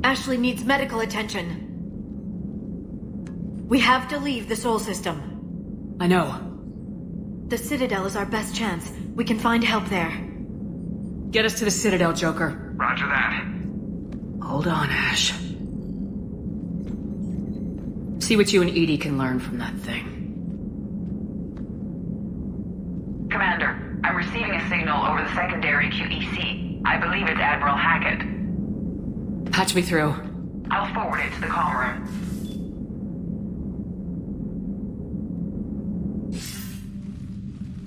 Ashley needs medical attention. We have to leave the Sol system. I know. The Citadel is our best chance. We can find help there. Get us to the Citadel, Joker. Roger that. Hold on, Ash. See what you and Edie can learn from that thing. Commander, I'm receiving a signal over the secondary QEC. I believe it's Admiral Hackett. Patch me through. I'll forward it to the comm room.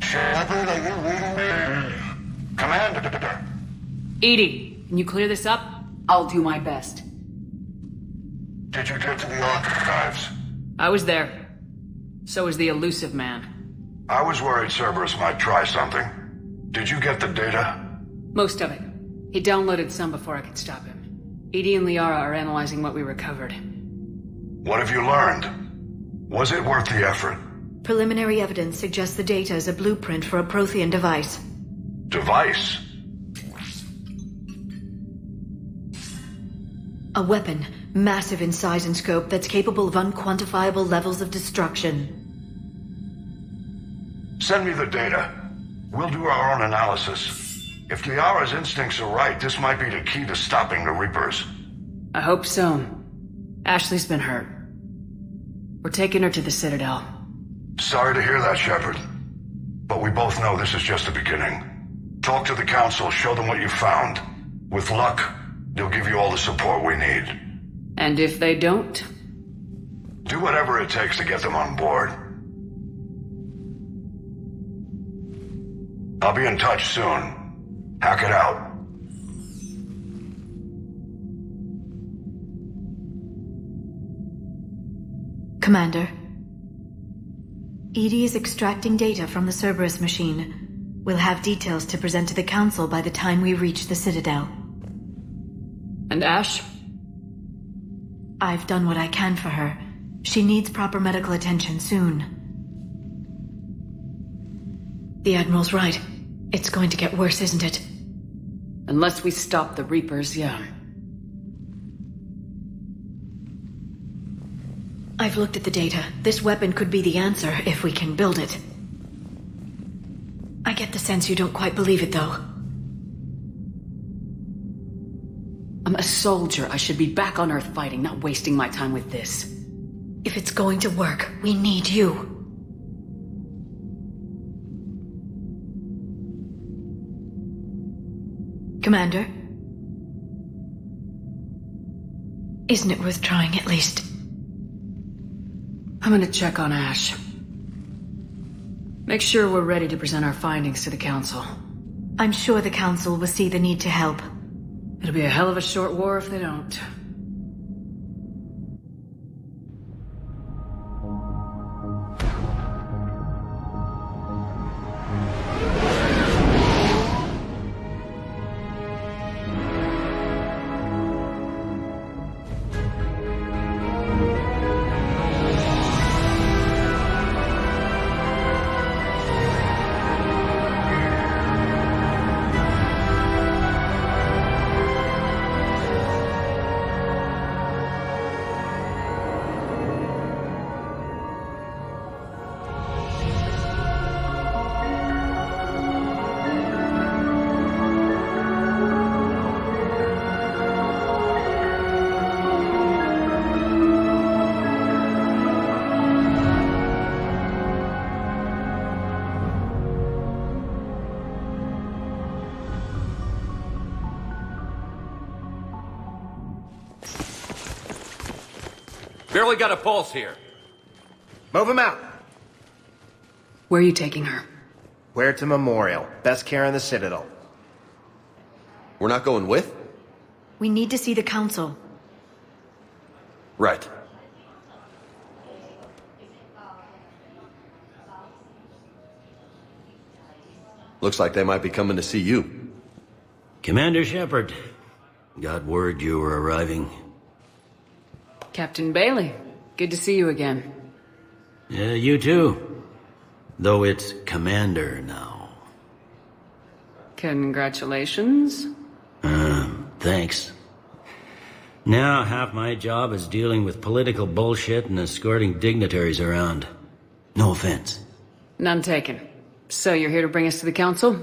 Shepard, are you reading me? Commander. Edie, can you clear this up? I'll do my best. Did you get to the archives? I was there. So was the elusive man. I was worried Cerberus might try something. Did you get the data? Most of it. He downloaded some before I could stop him. Edie and Liara are analyzing what we recovered. What have you learned? Was it worth the effort? Preliminary evidence suggests the data is a blueprint for a Prothean device. Device? A weapon, massive in size and scope, that's capable of unquantifiable levels of destruction. Send me the data. We'll do our own analysis. If Liara's instincts are right, this might be the key to stopping the Reapers. I hope so. Ashley's been hurt. We're taking her to the Citadel. Sorry to hear that, Shepard. But we both know this is just the beginning. Talk to the Council, show them what you found. With luck, they'll give you all the support we need. And if they don't? Do whatever it takes to get them on board. I'll be in touch soon. Hack it out. Commander. Edie is extracting data from the Cerberus machine. We'll have details to present to the Council by the time we reach the Citadel. And Ash? I've done what I can for her. She needs proper medical attention soon. The Admiral's right. It's going to get worse, isn't it? Unless we stop the Reapers, yeah. I've looked at the data. This weapon could be the answer if we can build it. I get the sense you don't quite believe it, though. I'm a soldier. I should be back on Earth fighting, not wasting my time with this. If it's going to work, we need you. Commander? Isn't it worth trying at least? I'm gonna check on Ash. Make sure we're ready to present our findings to the Council. I'm sure the Council will see the need to help. It'll be a hell of a short war if they don't. Barely got a pulse here. Move him out. Where are you taking her? Where to Memorial. Best care in the Citadel. We're not going with? We need to see the Council. Right. Looks like they might be coming to see you. Commander Shepard, got word you were arriving. Captain Bailey, good to see you again. Yeah, you too. Though it's Commander now. Congratulations. Thanks. Now half my job is dealing with political bullshit and escorting dignitaries around. No offense. None taken. So you're here to bring us to the council?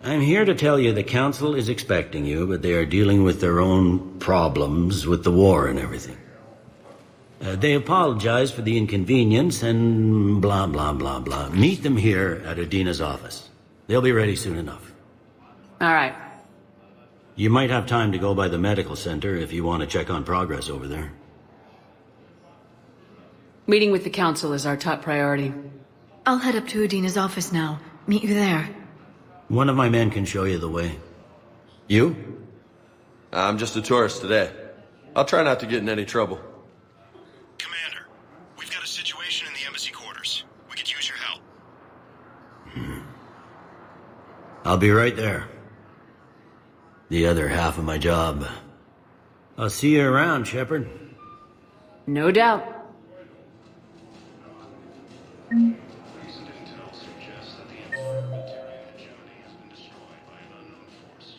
I'm here to tell you the council is expecting you, but they are dealing with their own problems with the war and everything. They apologize for the inconvenience and blah, blah, blah, blah. Meet them here at Udina's office. They'll be ready soon enough. All right. You might have time to go by the medical center if you want to check on progress over there. Meeting with the council is our top priority. I'll head up to Udina's office now. Meet you there. One of my men can show you the way. You? I'm just a tourist today. I'll try not to get in any trouble. Commander, we've got a situation in the embassy quarters. We could use your help. I'll be right there. The other half of my job. I'll see you around, Shepard. No doubt. Recent intel suggests that the environmentarian hegemony has been destroyed by an unknown force.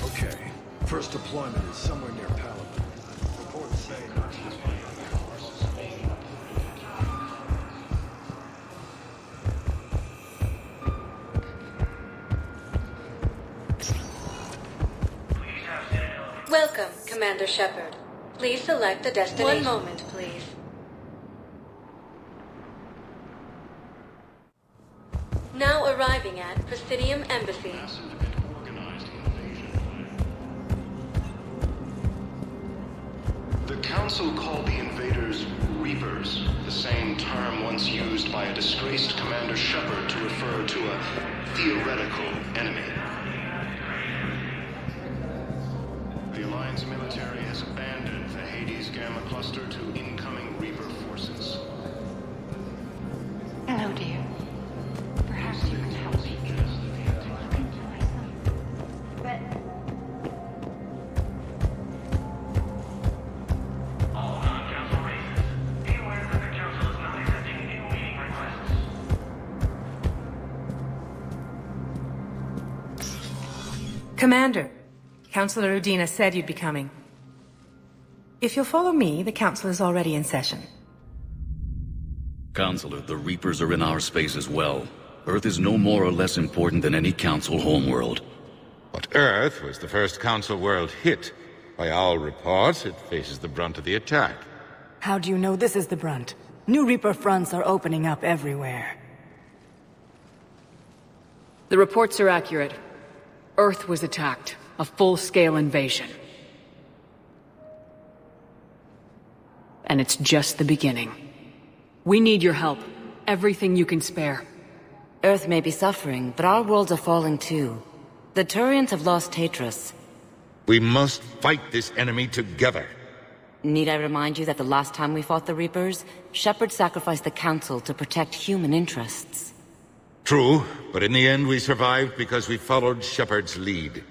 Okay. First deployment is somewhere near Paladin. Reports say not to Welcome, Commander Shepard. Please select a destination. One moment, please. Now arriving at Presidium Embassy. The Council called the invaders Reapers, the same term once used by a disgraced Commander Shepard to refer to a theoretical enemy. The Alliance military has abandoned the Hades Gamma Cluster to incoming Reaper forces. Hello, dear. Perhaps you can help me. Commander, Councillor Udina said you'd be coming. If you'll follow me, the Council is already in session. Counselor, the Reapers are in our space as well. Earth is no more or less important than any Council homeworld. But Earth was the first Council world hit. By all reports, it faces the brunt of the attack. How do you know this is the brunt? New Reaper fronts are opening up everywhere. The reports are accurate. Earth was attacked. A full-scale invasion. And it's just the beginning. We need your help. Everything you can spare. Earth may be suffering, but our worlds are falling too. The Turians have lost Tatris. We must fight this enemy together. Need I remind you that the last time we fought the Reapers, Shepard sacrificed the Council to protect human interests? True, but in the end we survived because we followed Shepard's lead.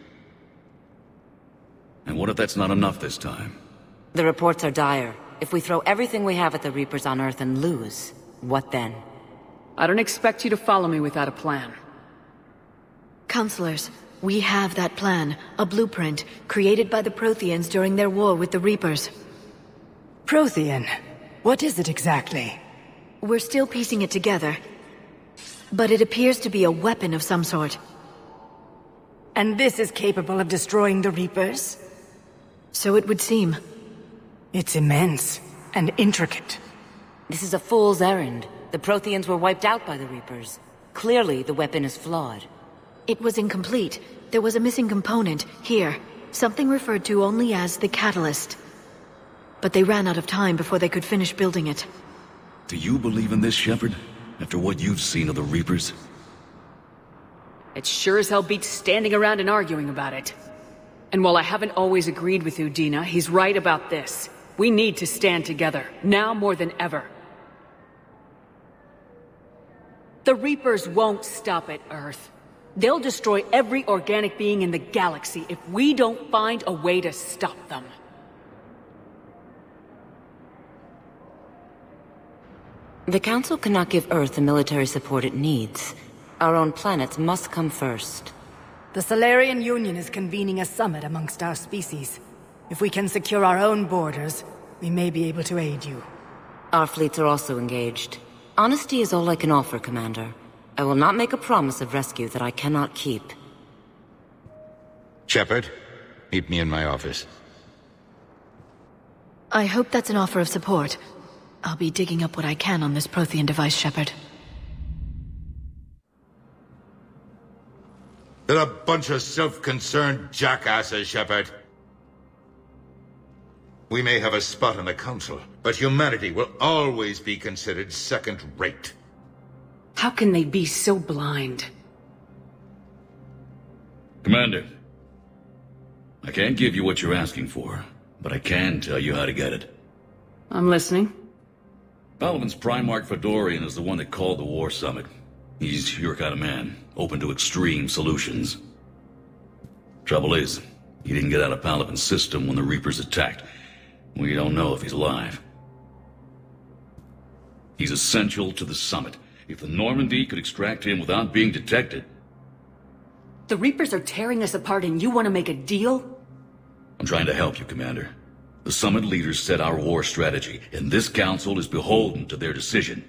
And what if that's not enough this time? The reports are dire. If we throw everything we have at the Reapers on Earth and lose, what then? I don't expect you to follow me without a plan. Counselors, we have that plan, a blueprint, created by the Protheans during their war with the Reapers. Prothean? What is it exactly? We're still piecing it together. But it appears to be a weapon of some sort. And this is capable of destroying the Reapers? So it would seem. It's immense and intricate. This is a fool's errand. The Protheans were wiped out by the Reapers. Clearly, the weapon is flawed. It was incomplete. There was a missing component, here. Something referred to only as the catalyst. But they ran out of time before they could finish building it. Do you believe in this, Shepard? After what you've seen of the Reapers? It sure as hell beats standing around and arguing about it. And while I haven't always agreed with Udina, he's right about this. We need to stand together, now more than ever. The Reapers won't stop at Earth. They'll destroy every organic being in the galaxy if we don't find a way to stop them. The Council cannot give Earth the military support it needs. Our own planets must come first. The Solarian Union is convening a summit amongst our species. If we can secure our own borders, we may be able to aid you. Our fleets are also engaged. Honesty is all I can offer, Commander. I will not make a promise of rescue that I cannot keep. Shepard, meet me in my office. I hope that's an offer of support. I'll be digging up what I can on this Prothean device, Shepard. They're a bunch of self-concerned jackasses, Shepard. We may have a spot on the Council, but humanity will always be considered second-rate. How can they be so blind? Commander, I can't give you what you're asking for, but I can tell you how to get it. I'm listening. Palaven's Primarch Fedorian is the one that called the War Summit. He's your kind of man, open to extreme solutions. Trouble is, he didn't get out of Palaven's system when the Reapers attacked. We don't know if he's alive. He's essential to the summit. If the Normandy could extract him without being detected... The Reapers are tearing us apart and you want to make a deal? I'm trying to help you, Commander. The summit leaders set our war strategy, and this council is beholden to their decision.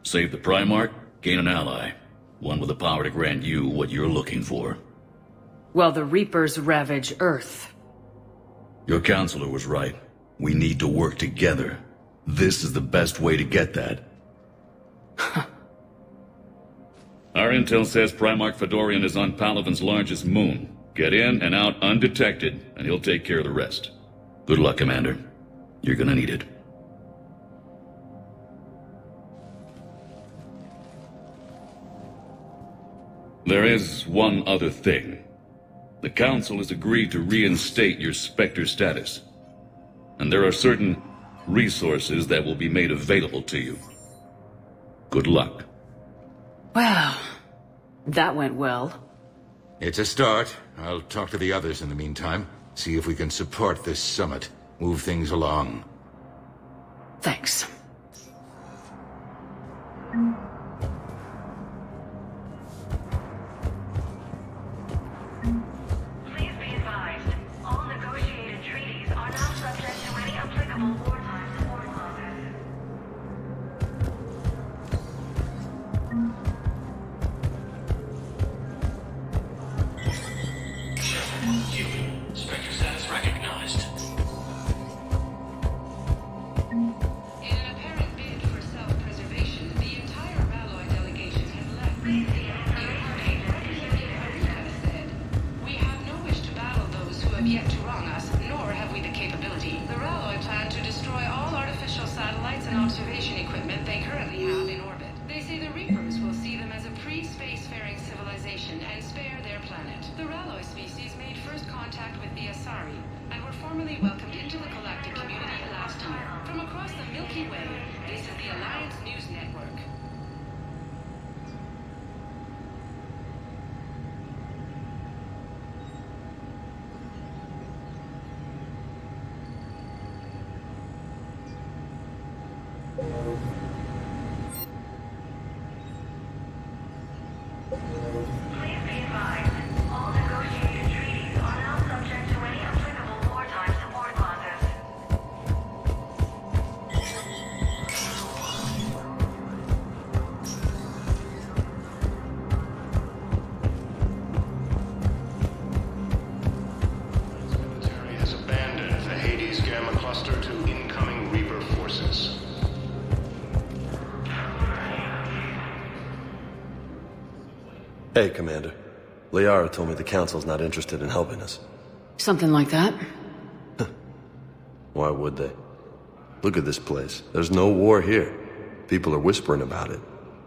Save the Primarch, gain an ally. One with the power to grant you what you're looking for. While the Reapers ravage Earth. Your counselor was right. We need to work together. This is the best way to get that. Our intel says Primarch Fedorian is on Palaven's largest moon. Get in and out undetected, and he'll take care of the rest. Good luck, Commander. You're gonna need it. There is one other thing. The Council has agreed to reinstate your Spectre status. And there are certain resources that will be made available to you. Good luck. Well, that went well. It's a start. I'll talk to the others in the meantime. See if we can support this summit. Move things along. Thanks. Please be advised, all negotiated treaties are now subject to any applicable wartime support clauses. Spectre status recognized. In an apparent bid for self-preservation, the entire Ralloy delegation has left. Said, "We have no wish to battle those who have yet to wrong us, nor have we the capability. The Ralloy plan to destroy all artificial satellites and observation equipment they currently have in orbit. They say the Reapers will see them as a pre-spacefaring civilization and spare their planet. The Ralloy species made first contact with the Asari, and were formally welcomed into the galactic community last year. From across the Milky Way, this is the Alliance News Network. Please be advised, all negotiated treaties are now subject to any applicable wartime support clauses. Military has abandoned the Hades Gamma Cluster to incoming Reaper forces. Hey, Commander. Liara told me the Council's not interested in helping us. Something like that? Why would they? Look at this place. There's no war here. People are whispering about it.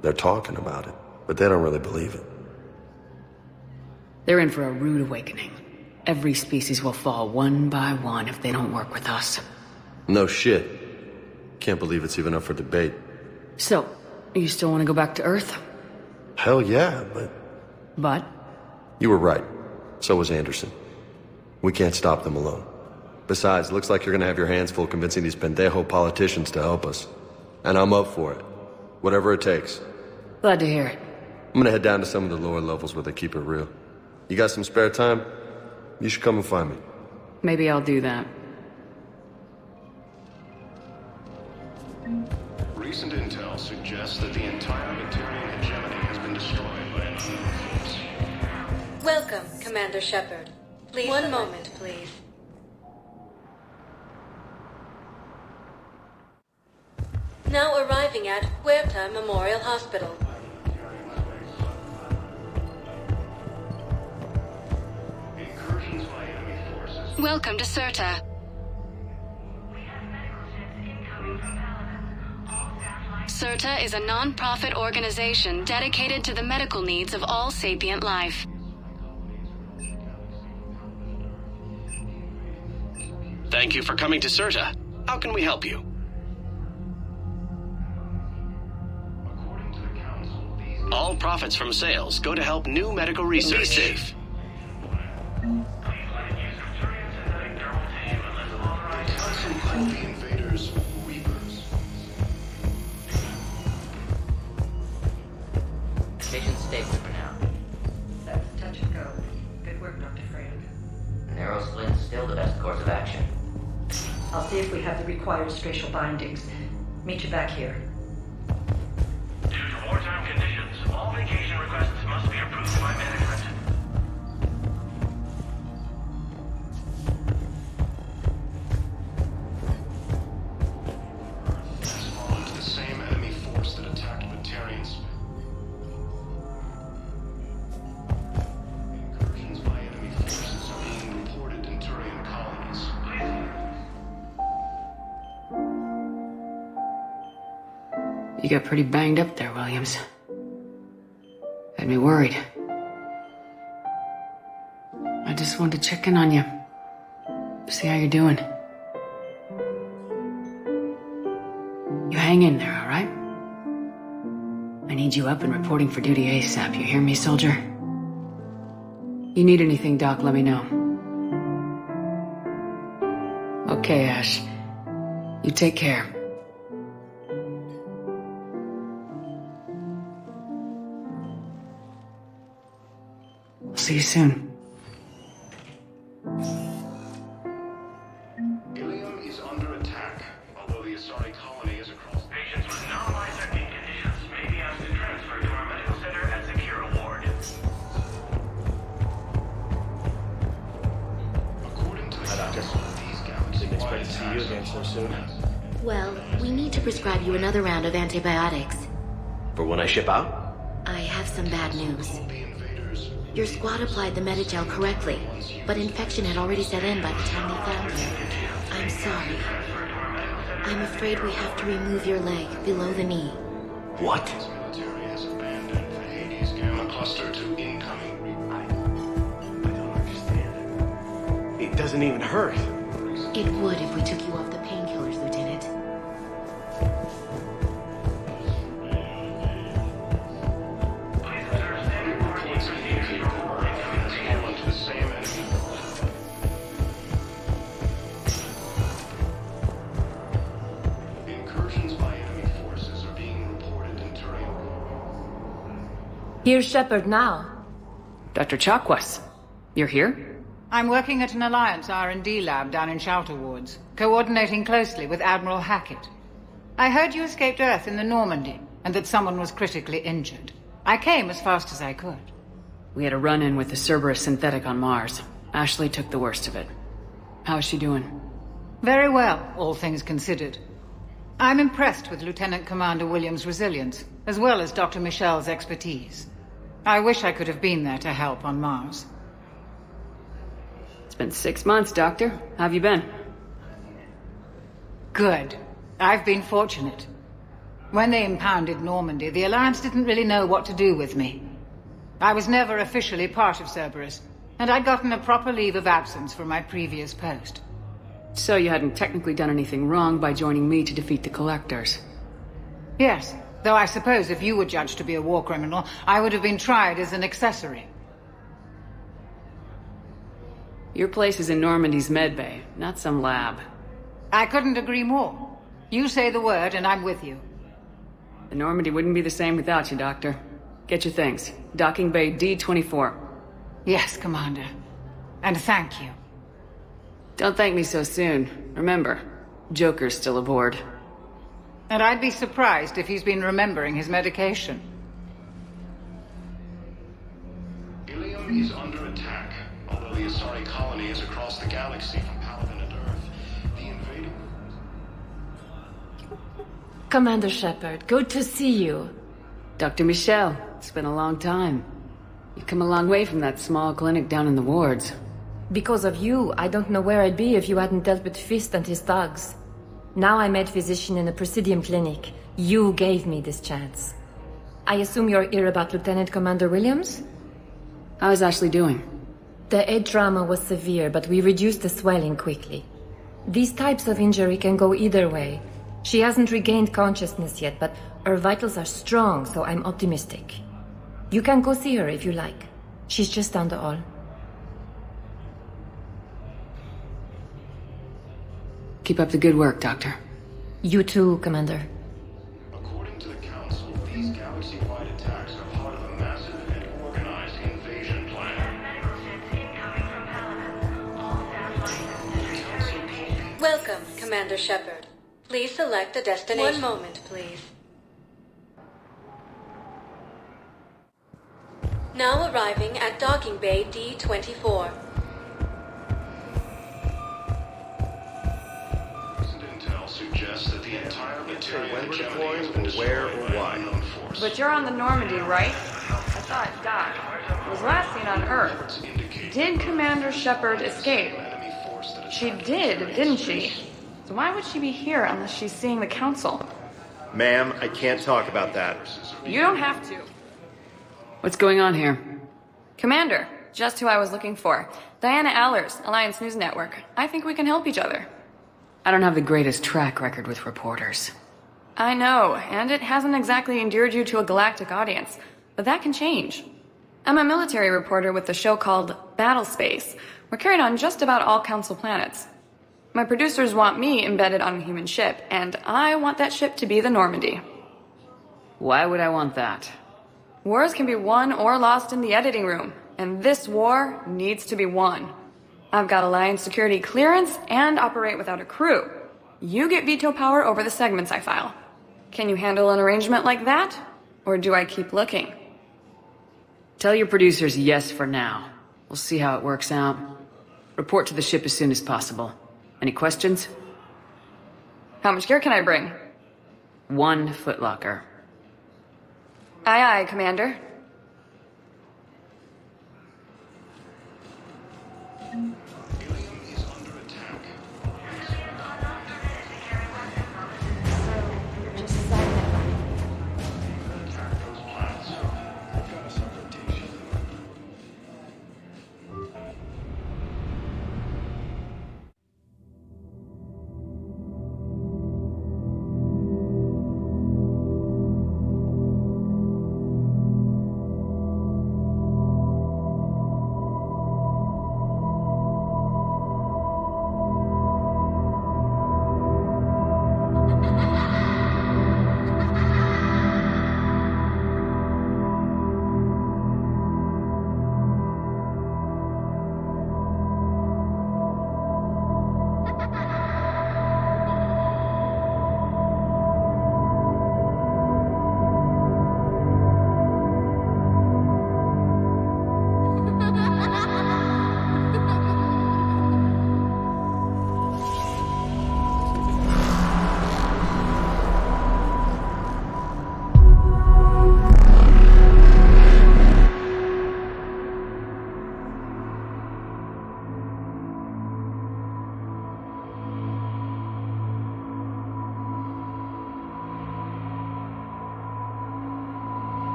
They're talking about it. But they don't really believe it. They're in for a rude awakening. Every species will fall one by one if they don't work with us. No shit. Can't believe it's even up for debate. So, you still want to go back to Earth? Hell yeah, but But? You were right. So was Anderson. We can't stop them alone. Besides, it looks like you're gonna have your hands full convincing these pendejo politicians to help us. And I'm up for it. Whatever it takes. Glad to hear it. I'm gonna head down to some of the lower levels where they keep it real. You got some spare time? You should come and find me. Maybe I'll do that. Recent intel suggests that the entire Materian hegemony has been destroyed by an unknown force. Welcome, Commander Shepard. Please. One moment, please. Now arriving at Huerta Memorial Hospital. Welcome to Serta. Serta is a non-profit organization dedicated to the medical needs of all sapient life. Thank you for coming to Serta. How can we help you? All profits from sales go to help new medical research. Be safe. The invaders Reapers. Patient's stable for now. That's touch and go. Good work, Dr. Freya. Narrow splint's still the best course of action. I'll see if we have the required spatial bindings. Meet you back here. Due to wartime conditions, all vacation requests must be approved by management. Spawned the same enemy force that attacked Batarians. Incursions by enemy forces are being reported in Turian colonies. You got pretty banged up there, Williams. Had me worried. I just wanted to check in on you. See how you're doing. You hang in there, all right? I need you up and reporting for duty ASAP. You hear me, soldier? You need anything, Doc, let me know. Okay, Ash. You take care. See you soon. Ilium is under attack, although the Asari colony is across. Patients with normalized acute conditions may be asked to transfer to our medical center at Secure Ward. According to the these galaxies, Didn't expect to see you again so soon. Well, we need to prescribe you another round of antibiotics. For when I ship out? I have some bad news. Your squad applied the Medigel correctly, but infection had already set in by the time they found you. I'm sorry. I'm afraid we have to remove your leg below the knee. What? Military has abandoned the Hades Gamma cluster to incoming. I don't understand. It doesn't even hurt. It would if we took you off the painkillers, Lieutenant. Incursions by enemy forces are being reported in Turian. Here's Shepard now. Dr. Chakwas, you're here? I'm working at an Alliance R&D lab down in Shelter Wards, coordinating closely with Admiral Hackett. I heard you escaped Earth in the Normandy, and that someone was critically injured. I came as fast as I could. We had a run-in with the Cerberus synthetic on Mars. Ashley took the worst of it. How's she doing? Very well, all things considered. I'm impressed with Lieutenant Commander Williams' resilience, as well as Dr. Michel's expertise. I wish I could have been there to help on Mars. It's been 6 months, Doctor. How have you been? Good. I've been fortunate. When they impounded Normandy, the Alliance didn't really know what to do with me. I was never officially part of Cerberus, and I'd gotten a proper leave of absence from my previous post. So you hadn't technically done anything wrong by joining me to defeat the Collectors? Yes, Though I suppose if you were judged to be a war criminal, I would have been tried as an accessory. Your place is in Normandy's medbay, not some lab. I couldn't agree more. You say the word and I'm with you. The Normandy wouldn't be the same without you, Doctor. Get your things. Docking Bay D-24. Yes, Commander. And thank you. Don't thank me so soon. Remember, Joker's still aboard. And I'd be surprised if he's been remembering his medication. Ilium is under attack. Although the Asari colony is across the galaxy from Palaven and Earth, the invading... Commander Shepard, good to see you. Dr. Michel, it's been a long time. You've come a long way from that small clinic down in the wards. Because of you, I don't know where I'd be if you hadn't dealt with Fist and his thugs. Now I'm head physician in the Presidium Clinic. You gave me this chance. I assume you're here about Lieutenant Commander Williams? How's Ashley doing? The head trauma was severe, but we reduced the swelling quickly. These types of injury can go either way. She hasn't regained consciousness yet, but her vitals are strong, so I'm optimistic. You can go see her if you like. She's just down the hall. Keep up the good work, Doctor. You too, Commander. According to the Council, these galaxy-wide attacks are part of a massive and organized invasion plan. Welcome, Commander Shepard. Please select a destination. 1 moment, please. Now arriving at Docking Bay D-24. Suggests that the entire material when we're hegemony deploying, has been or destroyed where, or by an why. unknown force. But you're on the Normandy, right? I thought Doc was last seen on Earth. Did Commander Shepard escape? She did, didn't she? So why would she be here unless she's seeing the Council? Ma'am, I can't talk about that. You don't have to. What's going on here? Commander, just who I was looking for. Diana Allers, Alliance News Network. I think we can help each other. I don't have the greatest track record with reporters. I know, and it hasn't exactly endeared you to a galactic audience, but that can change. I'm a military reporter with a show called Battle Space. We're carried on just about all Council planets. My producers want me embedded on a human ship, and I want that ship to be the Normandy. Why would I want that? Wars can be won or lost in the editing room, and this war needs to be won. I've got Alliance security clearance and operate without a crew. You get veto power over the segments I file. Can you handle an arrangement like that? Or do I keep looking? Tell your producers yes for now. We'll see how it works out. Report to the ship as soon as possible. Any questions? How much gear can I bring? 1 footlocker. Aye, aye, Commander.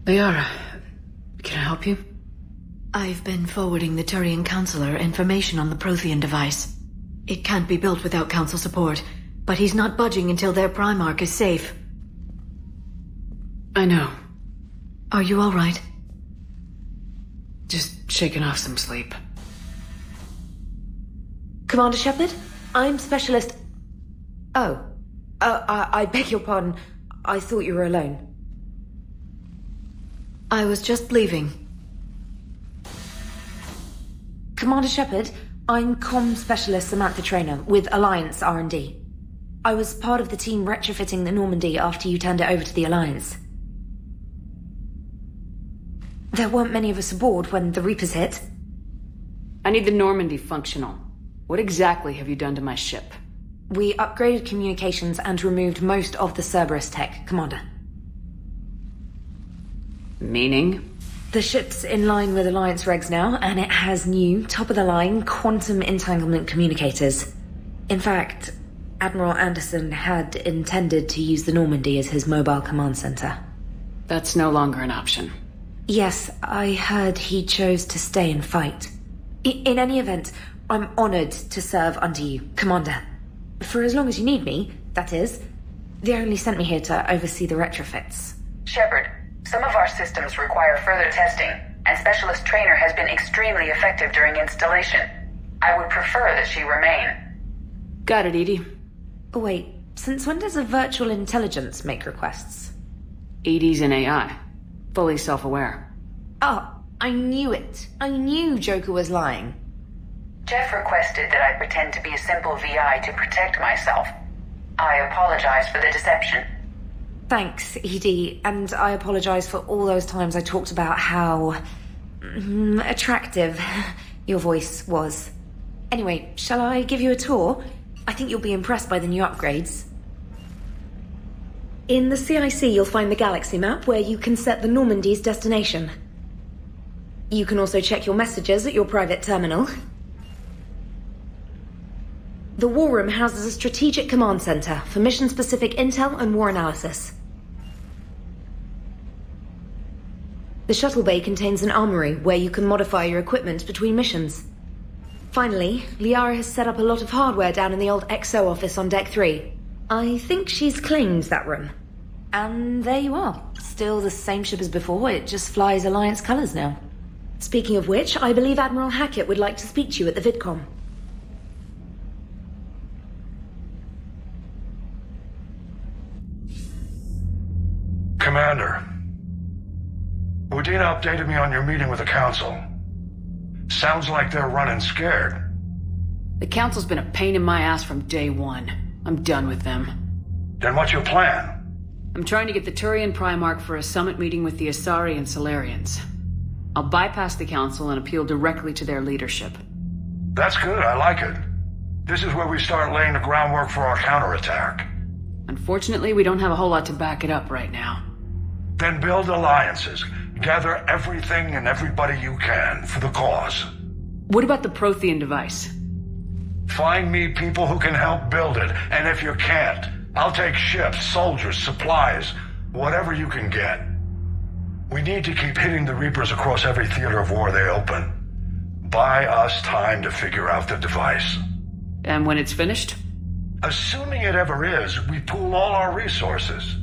Liara, can I help you? I've been forwarding the Turian Counselor information on the Prothean device. It can't be built without Council support, but he's not budging until their Primarch is safe. I know. Are you all right? Just shaking off some sleep. Commander Shepard, I'm Specialist... Oh. I beg your pardon. I thought you were alone. I was just leaving. Commander Shepard, I'm Comm Specialist Samantha Traynor with Alliance R&D. I was part of the team retrofitting the Normandy after you turned it over to the Alliance. There weren't many of us aboard when the Reapers hit. I need the Normandy functional. What exactly have you done to my ship? We upgraded communications and removed most of the Cerberus tech, Commander. Meaning? The ship's in line with Alliance regs now, and it has new, top-of-the-line quantum entanglement communicators. In fact, Admiral Anderson had intended to use the Normandy as his mobile command center. That's no longer an option. Yes, I heard he chose to stay and fight. In any event, I'm honored to serve under you, Commander. For as long as you need me, that is. They only sent me here to oversee the retrofits. Shepard, some of our systems require further testing, and Specialist Traynor has been extremely effective during installation. I would prefer that she remain. Got it, Edie. Wait, since when does a virtual intelligence make requests? Edie's an AI. Fully self-aware. Oh, I knew it. I knew Joker was lying. Jeff requested that I pretend to be a simple VI to protect myself. I apologize for the deception. Thanks, Edie, and I apologize for all those times I talked about how... attractive your voice was. Anyway, shall I give you a tour? I think you'll be impressed by the new upgrades. In the CIC, you'll find the galaxy map where you can set the Normandy's destination. You can also check your messages at your private terminal. The War Room houses a strategic command center for mission-specific intel and war analysis. The shuttle bay contains an armory where you can modify your equipment between missions. Finally, Liara has set up a lot of hardware down in the old XO office on Deck 3. I think she's claimed that room. And there you are. Still the same ship as before, it just flies Alliance colors now. Speaking of which, I believe Admiral Hackett would like to speak to you at the VidCom. Commander, Udina updated me on your meeting with the Council. Sounds like they're running scared. The Council's been a pain in my ass from day one. I'm done with them. Then what's your plan? I'm trying to get the Turian Primarch for a summit meeting with the Asari and Solarians. I'll bypass the Council and appeal directly to their leadership. That's good, I like it. This is where we start laying the groundwork for our counterattack. Unfortunately, we don't have a whole lot to back it up right now. Then build alliances. Gather everything and everybody you can for the cause. What about the Prothean device? Find me people who can help build it, and if you can't, I'll take ships, soldiers, supplies, whatever you can get. We need to keep hitting the Reapers across every theater of war they open. Buy us time to figure out the device. And when it's finished? Assuming it ever is, we pool all our resources.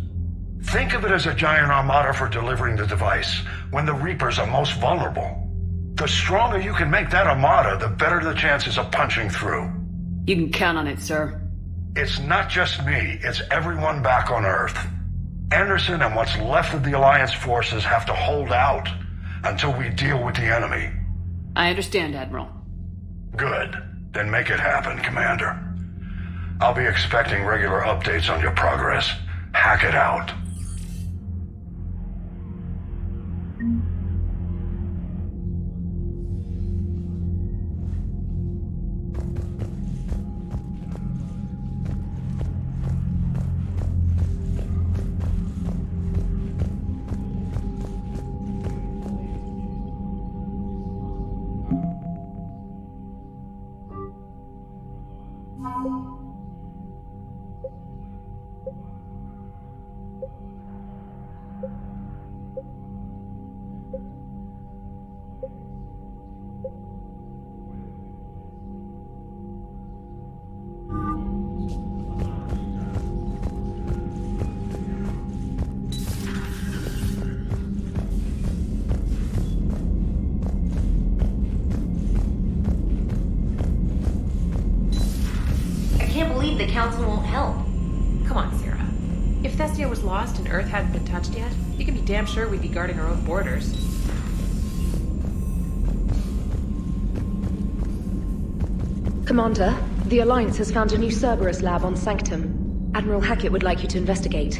Think of it as a giant armada for delivering the device, when the Reapers are most vulnerable. The stronger you can make that armada, the better the chances of punching through. You can count on it, sir. It's not just me, it's everyone back on Earth. Anderson and what's left of the Alliance forces have to hold out until we deal with the enemy. I understand, Admiral. Good. Then make it happen, Commander. I'll be expecting regular updates on your progress. Hack it out. I can't believe the Council won't help. Come on, Sarah. If Thestia was lost and Earth hadn't been touched yet, you can be damn sure we'd be guarding our own borders. Commander, the Alliance has found a new Cerberus lab on Sanctum. Admiral Hackett would like you to investigate.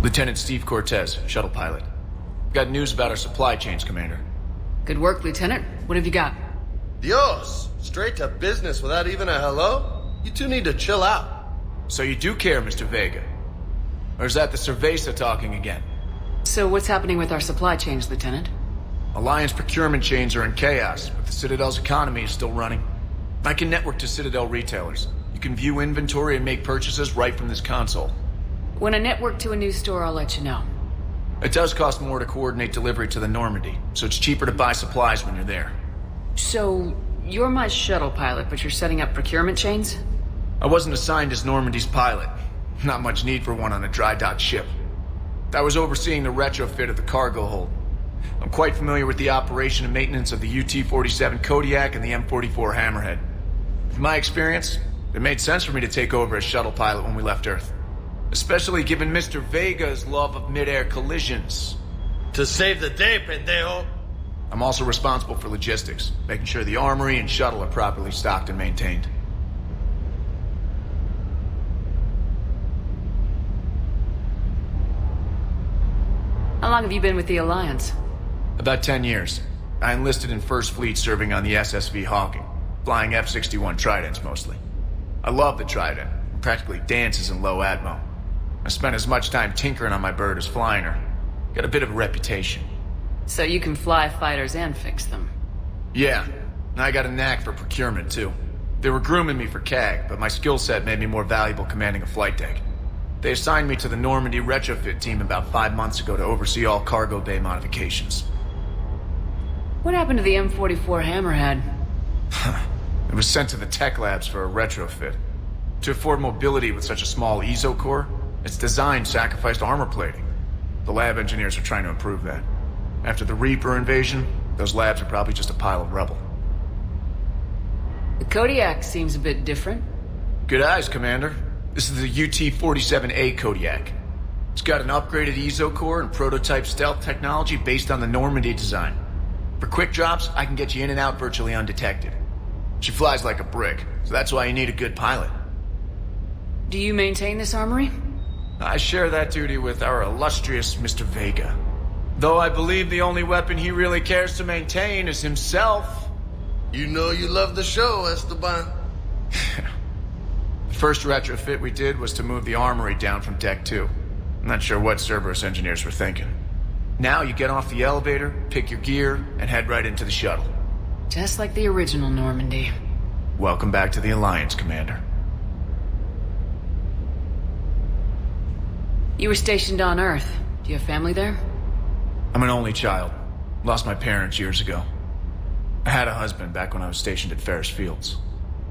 Lieutenant Steve Cortez, shuttle pilot. Got news about our supply chains, Commander. Good work, Lieutenant. What have you got? Dios! Straight to business without even a hello? You two need to chill out. So you do care, Mr. Vega? Or is that the Cerveza talking again? So what's happening with our supply chains, Lieutenant? Alliance procurement chains are in chaos, but the Citadel's economy is still running. I can network to Citadel retailers. You can view inventory and make purchases right from this console. When I network to a new store, I'll let you know. It does cost more to coordinate delivery to the Normandy, so it's cheaper to buy supplies when you're there. So, you're my shuttle pilot, but you're setting up procurement chains? I wasn't assigned as Normandy's pilot. Not much need for one on a dry dock ship. I was overseeing the retrofit of the cargo hold. I'm quite familiar with the operation and maintenance of the UT-47 Kodiak and the M44 Hammerhead. From my experience, it made sense for me to take over as shuttle pilot when we left Earth. Especially given Mr. Vega's love of mid-air collisions. To save the day, pendejo. I'm also responsible for logistics, making sure the armory and shuttle are properly stocked and maintained. How long have you been with the Alliance? About 10 years. I enlisted in First Fleet serving on the SSV Hawking, flying F-61 Tridents mostly. I love the Trident. It practically dances in low atmo. I spent as much time tinkering on my bird as flying her. Got a bit of a reputation. So you can fly fighters and fix them? Yeah, and I got a knack for procurement too. They were grooming me for CAG, but my skill set made me more valuable commanding a flight deck. They assigned me to the Normandy retrofit team about 5 months ago to oversee all cargo bay modifications. What happened to the M44 Hammerhead? It was sent to the tech labs for a retrofit. To afford mobility with such a small EZO core, its design sacrificed armor plating. The lab engineers are trying to improve that. After the Reaper invasion, those labs are probably just a pile of rubble. The Kodiak seems a bit different. Good eyes, Commander. This is the UT-47A Kodiak. It's got an upgraded EZO core and prototype stealth technology based on the Normandy design. For quick drops, I can get you in and out virtually undetected. She flies like a brick, so that's why you need a good pilot. Do you maintain this armory? I share that duty with our illustrious Mr. Vega. Though I believe the only weapon he really cares to maintain is himself. You know you love the show, Esteban. The first retrofit we did was to move the armory down from Deck 2. I'm not sure what Cerberus engineers were thinking. Now you get off the elevator, pick your gear, and head right into the shuttle. Just like the original Normandy. Welcome back to the Alliance, Commander. You were stationed on Earth. Do you have family there? I'm an only child. Lost my parents years ago. I had a husband back when I was stationed at Ferris Fields.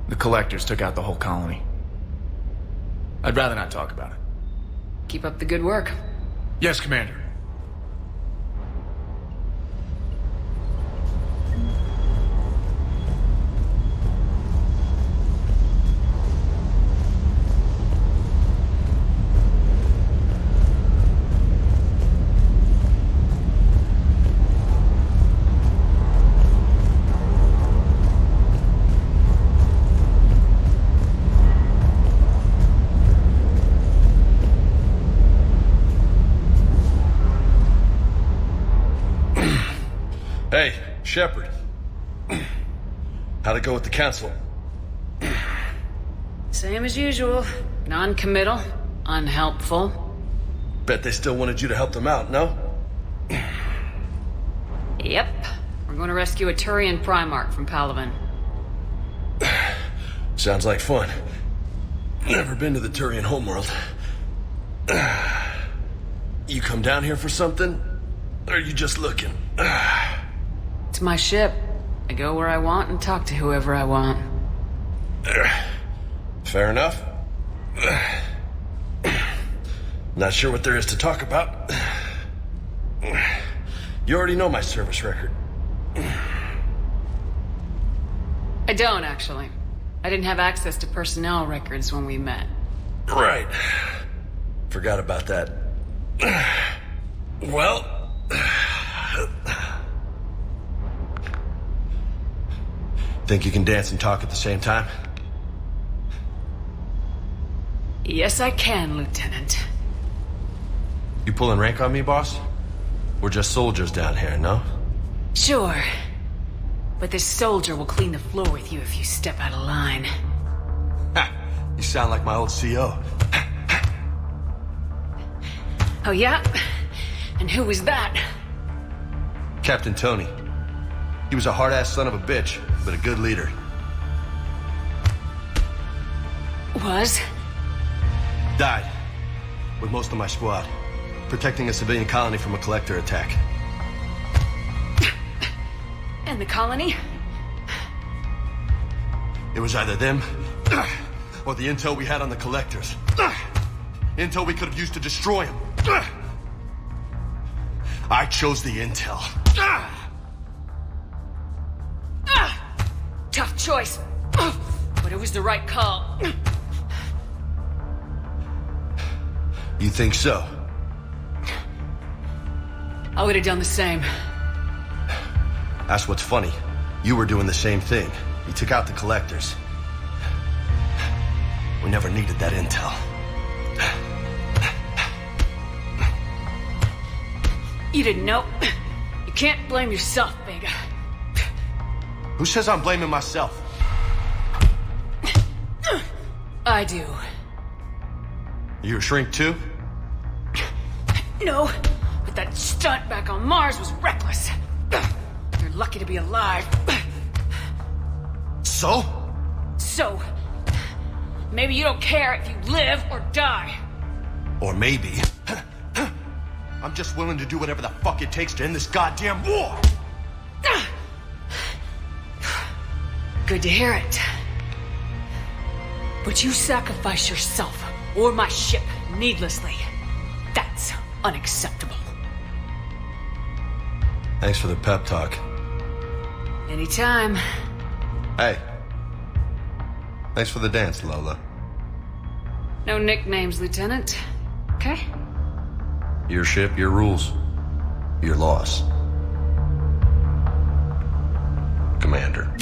The collectors took out the whole colony. I'd rather not talk about it. Keep up the good work. Yes, Commander. Hey, Shepard. How'd it go with the council? Same as usual. Non-committal. Unhelpful. Bet they still wanted you to help them out, no? Yep. We're going to rescue a Turian Primarch from Palaven. Sounds like fun. Never been to the Turian homeworld. You come down here for something? Or are you just looking? It's my ship. I go where I want and talk to whoever I want. Fair enough. Not sure what there is to talk about. You already know my service record. I don't, actually. I didn't have access to personnel records when we met. Right. Forgot about that. Well... Think you can dance and talk at the same time? Yes, I can, Lieutenant. You pulling rank on me, boss? We're just soldiers down here, no? Sure. But this soldier will clean the floor with you if you step out of line. Ha! You sound like my old CO. Oh yeah? And who was that? Captain Tony. He was a hard-ass son of a bitch, but a good leader. Was? Died. With most of my squad. Protecting a civilian colony from a collector attack. And the colony? It was either them, or the intel we had on the collectors. Intel we could have used to destroy them. I chose the intel. Tough choice. But it was the right call. You think so? I would have done the same. That's what's funny. You were doing the same thing. You took out the collectors. We never needed that intel. You didn't know. You can't blame yourself, Vega. Who says I'm blaming myself? I do. You a shrink too? No, but that stunt back on Mars was reckless. You're lucky to be alive. So? So, maybe you don't care if you live or die. Or maybe... I'm just willing to do whatever the fuck it takes to end this goddamn war! Good to hear it. But you sacrifice yourself, or my ship, needlessly. That's unacceptable. Thanks for the pep talk. Anytime. Hey. Thanks for the dance, Lola. No nicknames, Lieutenant. Okay? Your ship, your rules. Your loss. Commander.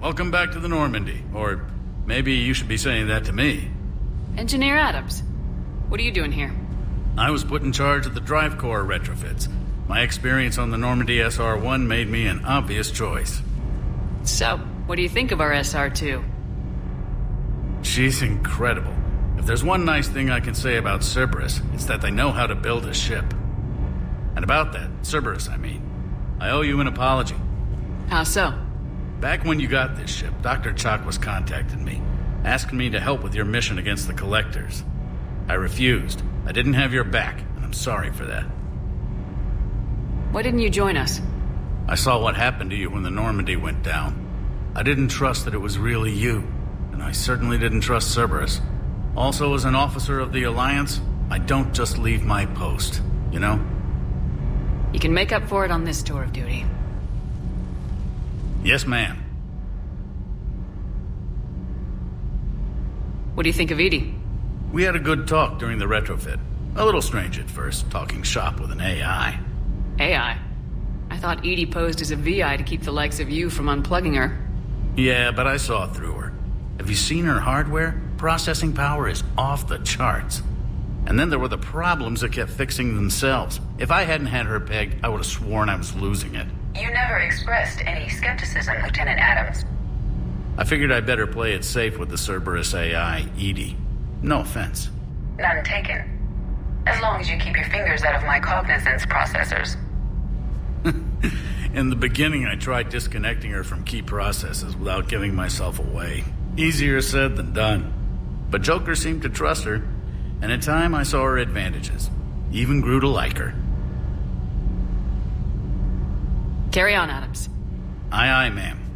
Welcome back to the Normandy. Or maybe you should be saying that to me. Engineer Adams, what are you doing here? I was put in charge of the drive core retrofits. My experience on the Normandy SR-1 made me an obvious choice. So, what do you think of our SR-2? She's incredible. If there's one nice thing I can say about Cerberus, it's that they know how to build a ship. And about that, Cerberus, I mean, I owe you an apology. How so? Back when you got this ship, Dr. Chalk was contacting me, asking me to help with your mission against the Collectors. I refused. I didn't have your back, and I'm sorry for that. Why didn't you join us? I saw what happened to you when the Normandy went down. I didn't trust that it was really you, and I certainly didn't trust Cerberus. Also, as an officer of the Alliance, I don't just leave my post, you know? You can make up for it on this tour of duty. Yes, ma'am. What do you think of Edie? We had a good talk during the retrofit. A little strange at first, talking shop with an AI. AI? I thought Edie posed as a VI to keep the likes of you from unplugging her. Yeah, but I saw through her. Have you seen her hardware? Processing power is off the charts. And then there were the problems that kept fixing themselves. If I hadn't had her pegged, I would have sworn I was losing it. You never expressed any skepticism, Lieutenant Adams. I figured I'd better play it safe with the Cerberus AI, Edie. No offense. None taken. As long as you keep your fingers out of my cognizance processors. In the beginning, I tried disconnecting her from key processes without giving myself away. Easier said than done. But Joker seemed to trust her, and in time I saw her advantages. Even grew to like her. Carry on, Adams. Aye, aye, ma'am.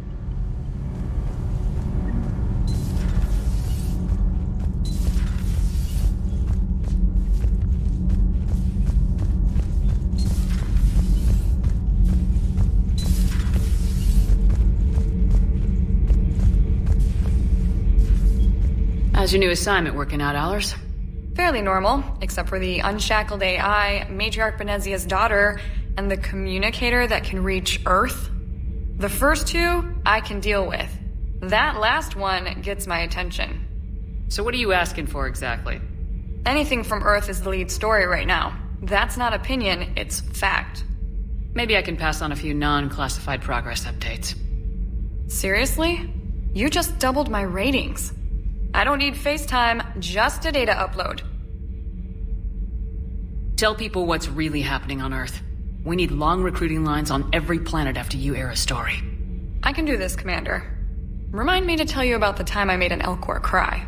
How's your new assignment working out, Allers? Fairly normal, except for the unshackled AI, Matriarch Benezia's daughter, and the communicator that can reach Earth. The first two, I can deal with. That last one gets my attention. So what are you asking for exactly? Anything from Earth is the lead story right now. That's not opinion, it's fact. Maybe I can pass on a few non-classified progress updates. Seriously? You just doubled my ratings. I don't need FaceTime, just a data upload. Tell people what's really happening on Earth. We need long recruiting lines on every planet after you air a story. I can do this, Commander. Remind me to tell you about the time I made an Elcor cry.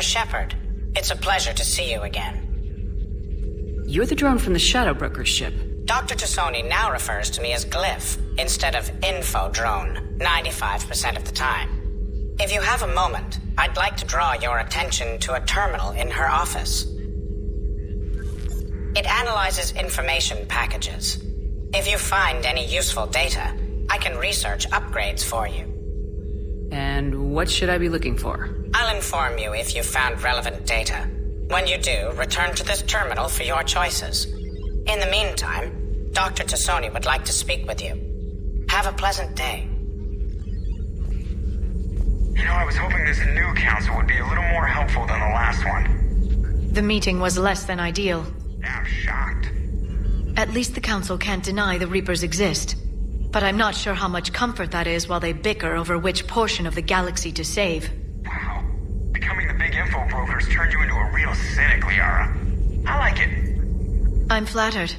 Shepard, it's a pleasure to see you again. You're the drone from the Shadow Broker's ship. Dr. Tassoni now refers to me as Glyph, instead of Info Drone, 95% of the time. If you have a moment, I'd like to draw your attention to a terminal in her office. It analyzes information packages. If you find any useful data, I can research upgrades for you. And what should I be looking for? I'll inform you if you've found relevant data. When you do, return to this terminal for your choices. In the meantime, Dr. Tassoni would like to speak with you. Have a pleasant day. You know, I was hoping this new council would be a little more helpful than the last one. The meeting was less than ideal. Yeah, I'm shocked. At least the council can't deny the Reapers exist. But I'm not sure how much comfort that is while they bicker over which portion of the galaxy to save. Wow. Becoming the big info brokers turned you into a real cynic, Liara. I like it. I'm flattered.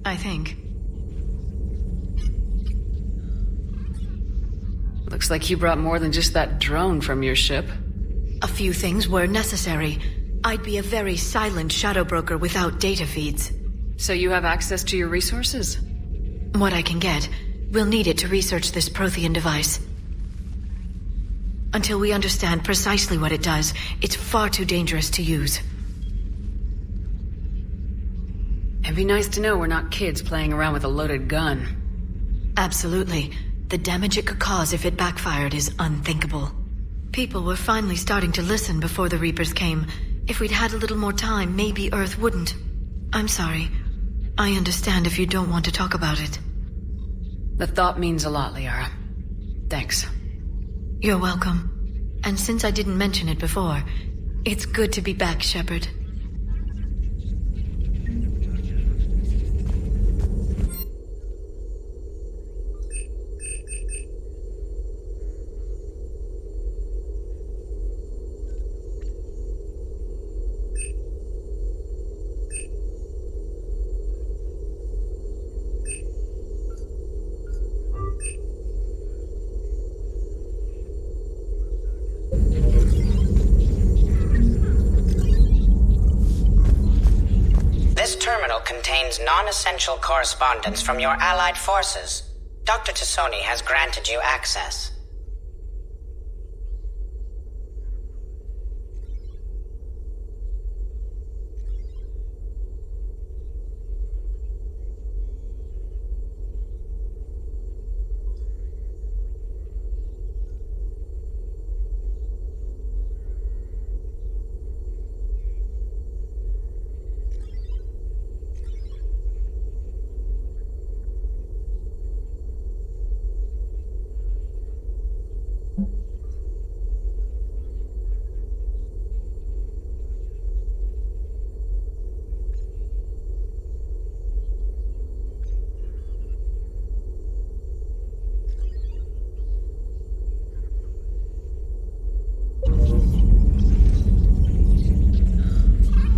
I think. Looks like you brought more than just that drone from your ship. A few things were necessary. I'd be a very silent shadow broker without data feeds. So you have access to your resources? What I can get. We'll need it to research this Prothean device. Until we understand precisely what it does, it's far too dangerous to use. It'd be nice to know we're not kids playing around with a loaded gun. Absolutely. The damage it could cause if it backfired is unthinkable. People were finally starting to listen before the Reapers came, If we'd had a little more time, maybe Earth wouldn't. I'm sorry. I understand if you don't want to talk about it. The thought means a lot, Liara. Thanks. You're welcome. And since I didn't mention it before, it's good to be back, Shepard. This terminal contains non-essential correspondence from your allied forces. Dr. Tassoni has granted you access.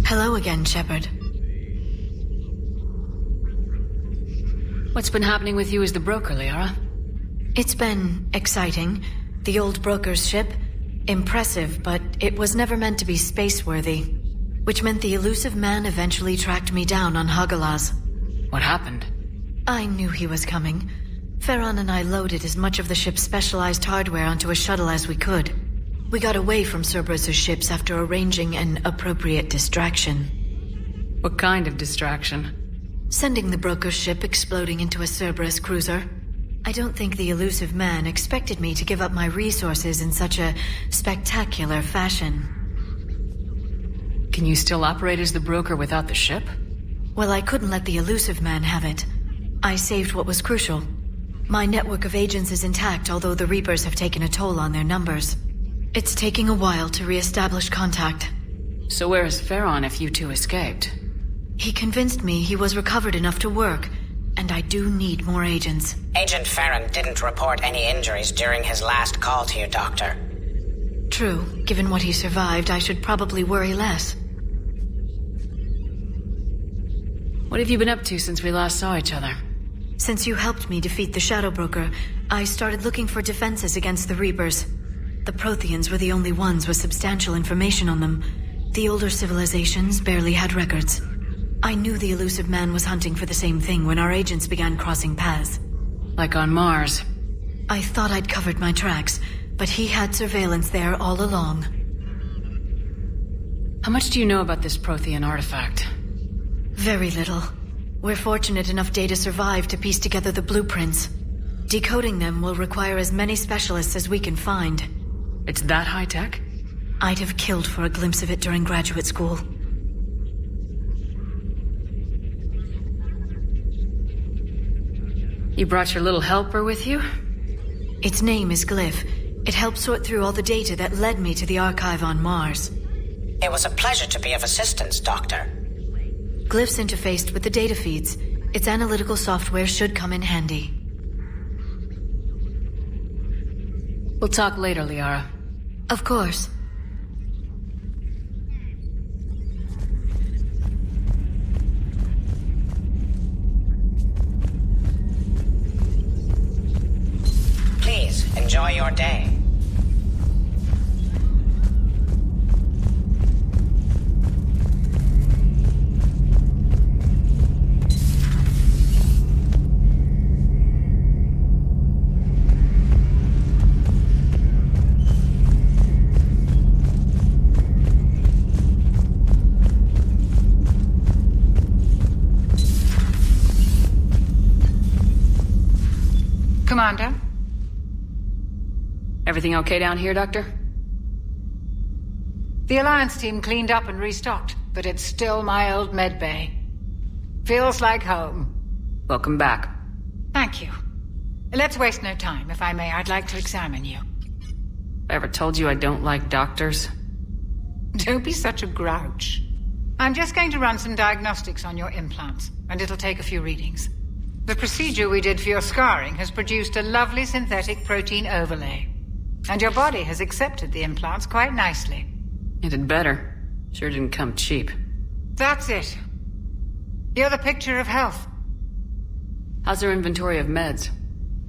Hello again, Shepard. What's been happening with you as the broker, Liara? It's been exciting. The old broker's ship, impressive, but it was never meant to be space-worthy. Which meant the elusive man eventually tracked me down on Hagalaz. What happened? I knew he was coming. Farron and I loaded as much of the ship's specialized hardware onto a shuttle as we could. We got away from Cerberus' ships after arranging an appropriate distraction. What kind of distraction? Sending the broker's ship exploding into a Cerberus cruiser. I don't think the elusive man expected me to give up my resources in such a spectacular fashion. Can you still operate as the broker without the ship? Well, I couldn't let the elusive man have it. I saved what was crucial. My network of agents is intact, although the Reapers have taken a toll on their numbers. It's taking a while to re-establish contact. So where is Farron if you two escaped? He convinced me he was recovered enough to work, and I do need more agents. Agent Farron didn't report any injuries during his last call to you, Doctor. True. Given what he survived, I should probably worry less. What have you been up to since we last saw each other? Since you helped me defeat the Shadow Broker, I started looking for defenses against the Reapers. The Protheans were the only ones with substantial information on them. The older civilizations barely had records. I knew the elusive man was hunting for the same thing when our agents began crossing paths. Like on Mars. I thought I'd covered my tracks, but he had surveillance there all along. How much do you know about this Prothean artifact? Very little. We're fortunate enough Data survived to piece together the blueprints. Decoding them will require as many specialists as we can find. It's that high-tech? I'd have killed for a glimpse of it during graduate school. You brought your little helper with you? Its name is Glyph. It helped sort through all the data that led me to the archive on Mars. It was a pleasure to be of assistance, Doctor. Glyph's interfaced with the data feeds. Its analytical software should come in handy. We'll talk later, Liara. Of course. Please, enjoy your day. Commander? Everything okay down here, Doctor? The Alliance team cleaned up and restocked, but it's still my old medbay. Feels like home. Welcome back. Thank you. Let's waste no time. If I may, I'd like to examine you. I ever told you I don't like doctors? Don't be such a grouch. I'm just going to run some diagnostics on your implants, and it'll take a few readings. The procedure we did for your scarring has produced a lovely synthetic protein overlay. And your body has accepted the implants quite nicely. It had better. Sure didn't come cheap. That's it. You're the picture of health. How's your inventory of meds?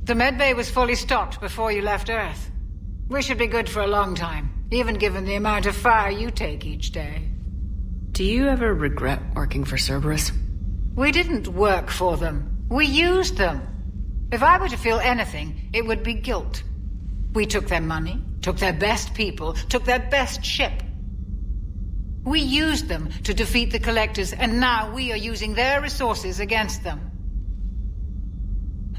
The medbay was fully stocked before you left Earth. We should be good for a long time, even given the amount of fire you take each day. Do you ever regret working for Cerberus? We didn't work for them. We used them. If I were to feel anything, it would be guilt. We took their money, took their best people, took their best ship. We used them to defeat the Collectors, and now we are using their resources against them.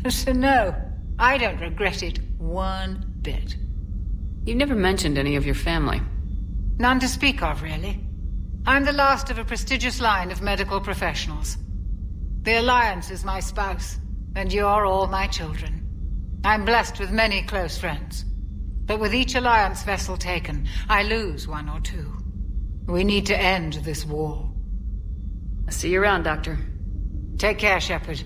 So no, I don't regret it one bit. You never mentioned any of your family. None to speak of, really. I'm the last of a prestigious line of medical professionals. The Alliance is my spouse, and you're all my children. I'm blessed with many close friends. But with each Alliance vessel taken, I lose one or two. We need to end this war. I'll see you around, Doctor. Take care, Shepard.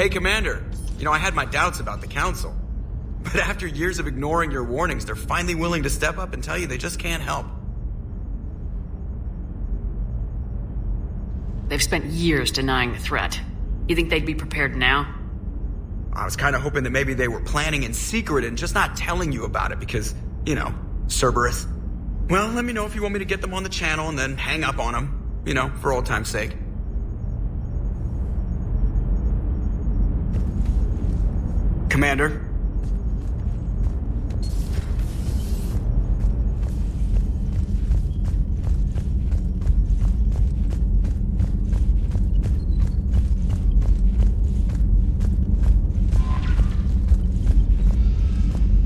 Hey, Commander. You know, I had my doubts about the Council. But after years of ignoring your warnings, they're finally willing to step up and tell you they just can't help. They've spent years denying the threat. You think they'd be prepared now? I was kind of hoping that maybe they were planning in secret and just not telling you about it because, you know, Cerberus. Well, let me know if you want me to get them on the channel and then hang up on them. You know, for old time's sake. Commander?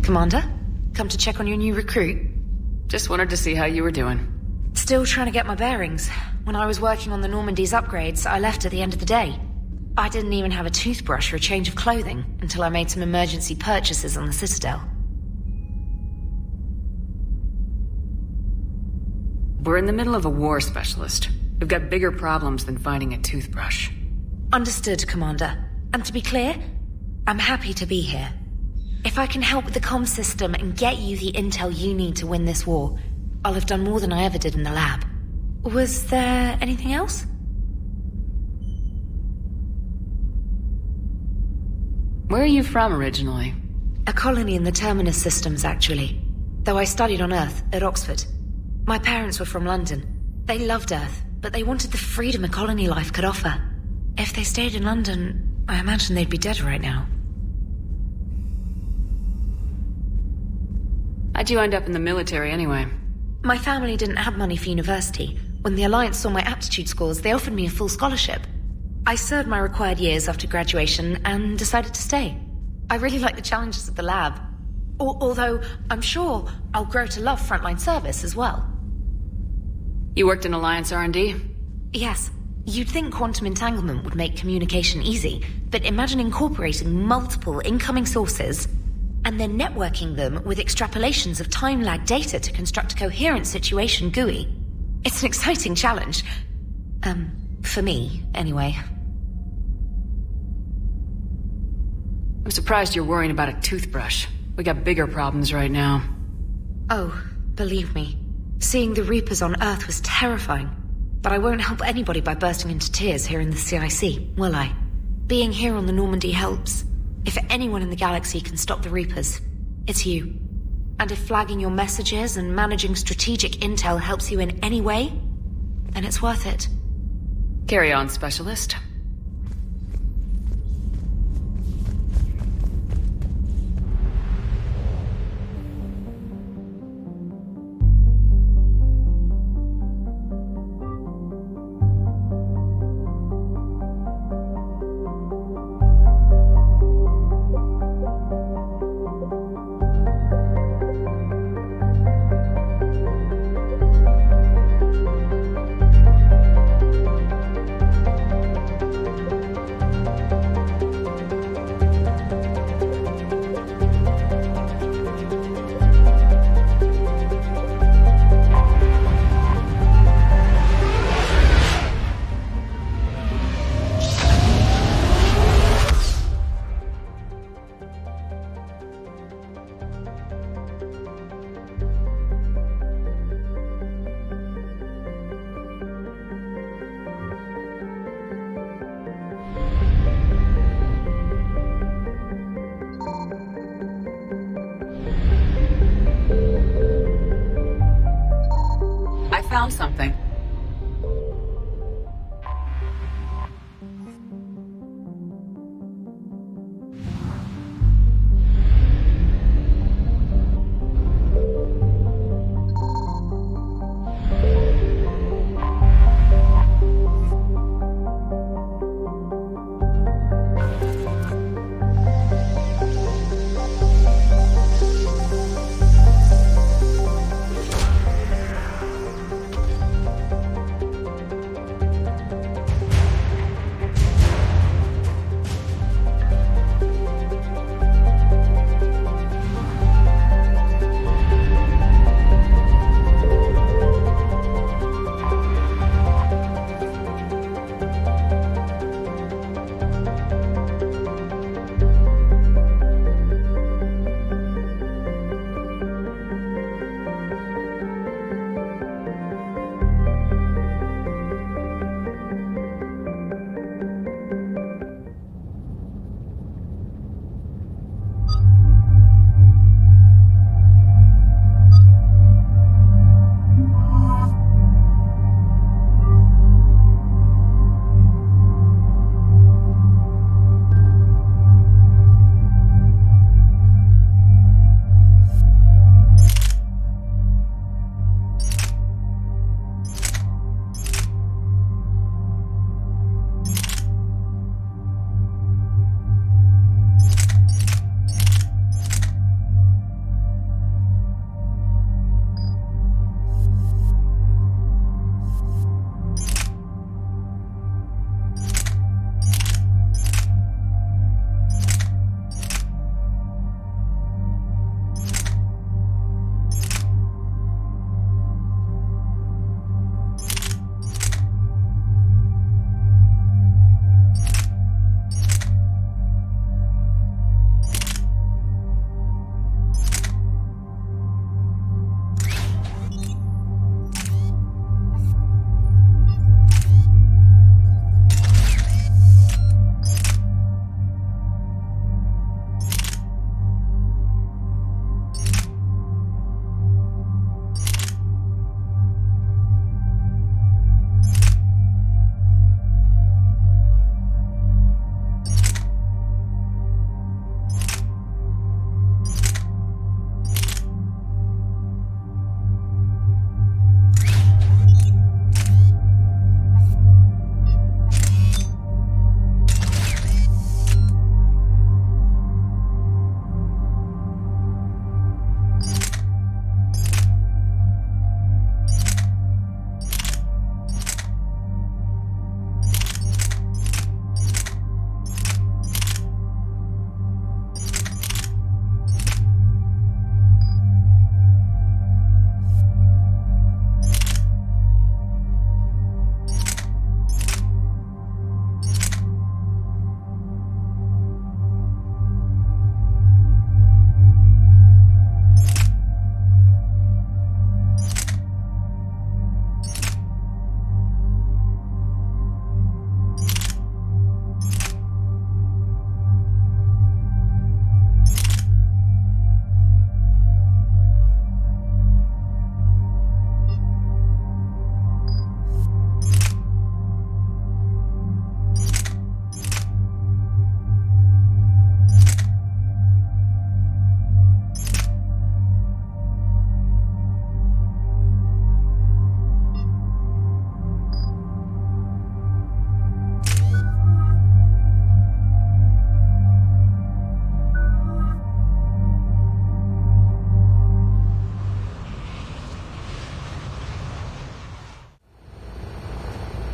Commander? Come to check on your new recruit? Just wanted to see how you were doing. Still trying to get my bearings. When I was working on the Normandy's upgrades, I left at the end of the day. I didn't even have a toothbrush or a change of clothing until I made some emergency purchases on the Citadel. We're in the middle of a war, Specialist. We've got bigger problems than finding a toothbrush. Understood, Commander. And to be clear, I'm happy to be here. If I can help with the comm system and get you the intel you need to win this war, I'll have done more than I ever did in the lab. Was there anything else? Where are you from originally? A colony in the Terminus systems, actually. Though I studied on Earth, at Oxford. My parents were from London. They loved Earth, but they wanted the freedom a colony life could offer. If they stayed in London, I imagine they'd be dead right now. How'd you end up in the military anyway? My family didn't have money for university. When the Alliance saw my aptitude scores, they offered me a full scholarship. I served my required years after graduation and decided to stay. I really like the challenges of the lab. Although, I'm sure I'll grow to love frontline service as well. You worked in Alliance R&D? Yes. You'd think quantum entanglement would make communication easy, but imagine incorporating multiple incoming sources and then networking them with extrapolations of time-lag data to construct a coherent situation GUI. It's an exciting challenge. For me, anyway. I'm surprised you're worrying about a toothbrush. We got bigger problems right now. Oh, believe me. Seeing the Reapers on Earth was terrifying. But I won't help anybody by bursting into tears here in the CIC, will I? Being here on the Normandy helps. If anyone in the galaxy can stop the Reapers, it's you. And if flagging your messages and managing strategic intel helps you in any way, then it's worth it. Carry on, Specialist. Found something.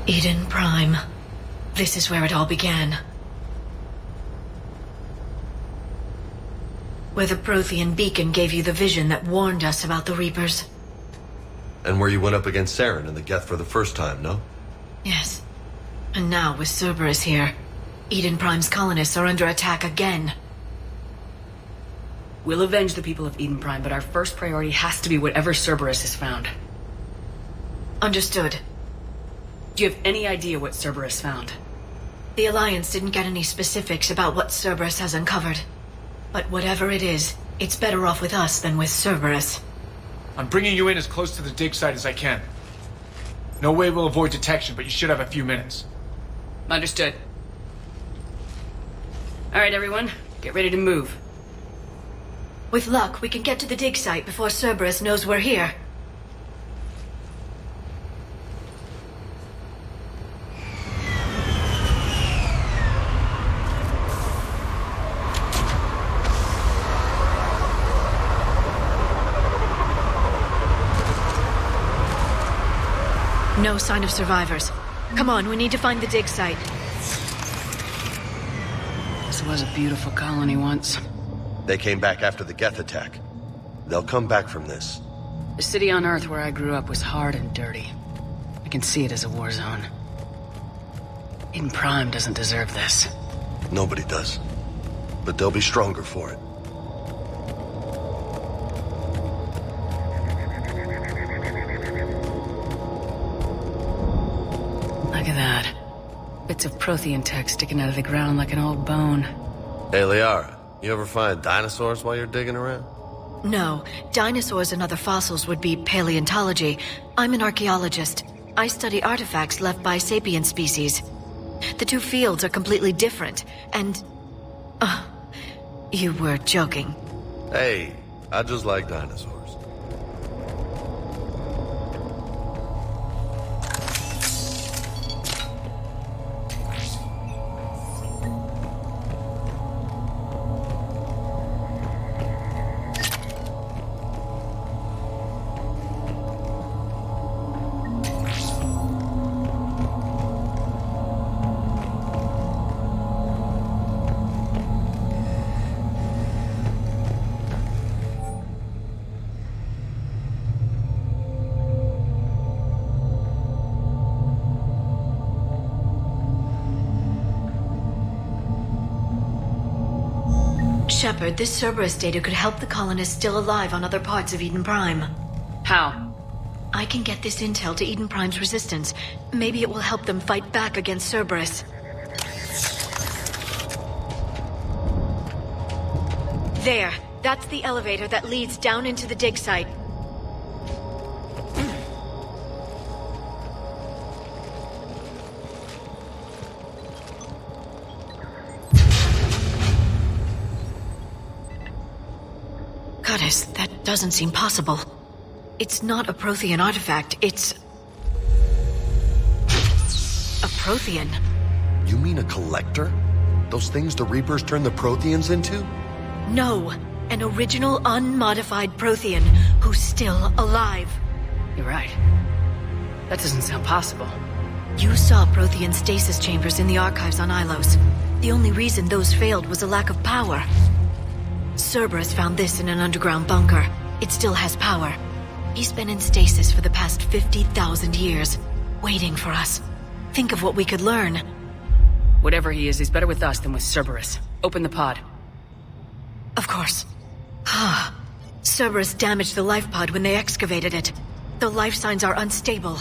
Eden Prime. This is where it all began. Where the Prothean beacon gave you the vision that warned us about the Reapers. And where you went up against Saren and the Geth for the first time, no? Yes. And now, with Cerberus here, Eden Prime's colonists are under attack again. We'll avenge the people of Eden Prime, but our first priority has to be whatever Cerberus has found. Understood. Do you have any idea what Cerberus found? The Alliance didn't get any specifics about what Cerberus has uncovered. But whatever it is, it's better off with us than with Cerberus. I'm bringing you in as close to the dig site as I can. No way we'll avoid detection, but you should have a few minutes. Understood. Alright, everyone. Get ready to move. With luck, we can get to the dig site before Cerberus knows we're here. No sign of survivors. Come on, we need to find the dig site. This was a beautiful colony once. They came back after the Geth attack. They'll come back from this. The city on Earth where I grew up was hard and dirty. I can see it as a war zone. Eden Prime doesn't deserve this. Nobody does. But they'll be stronger for it. Look at that. Bits of Prothean tech sticking out of the ground like an old bone. Hey, Liara, you ever find dinosaurs while you're digging around? No, dinosaurs and other fossils would be paleontology. I'm an archaeologist. I study artifacts left by sapient species. The two fields are completely different, and... you were joking. Hey, I just like dinosaurs. Shepard, this Cerberus data could help the colonists still alive on other parts of Eden Prime. How? I can get this intel to Eden Prime's resistance. Maybe it will help them fight back against Cerberus. There. That's the elevator that leads down into the dig site. Goddess, that doesn't seem possible. It's not a Prothean artifact, it's... a Prothean. You mean a collector? Those things the Reapers turned the Protheans into? No, an original unmodified Prothean who's still alive. You're right. That doesn't sound possible. You saw Prothean stasis chambers in the archives on Ilos. The only reason those failed was a lack of power. Cerberus found this in an underground bunker. It still has power. He's been in stasis for the past 50,000 years, waiting for us. Think of what we could learn. Whatever he is, he's better with us than with Cerberus. Open the pod. Of course. Cerberus damaged the life pod when they excavated it. The life signs are unstable.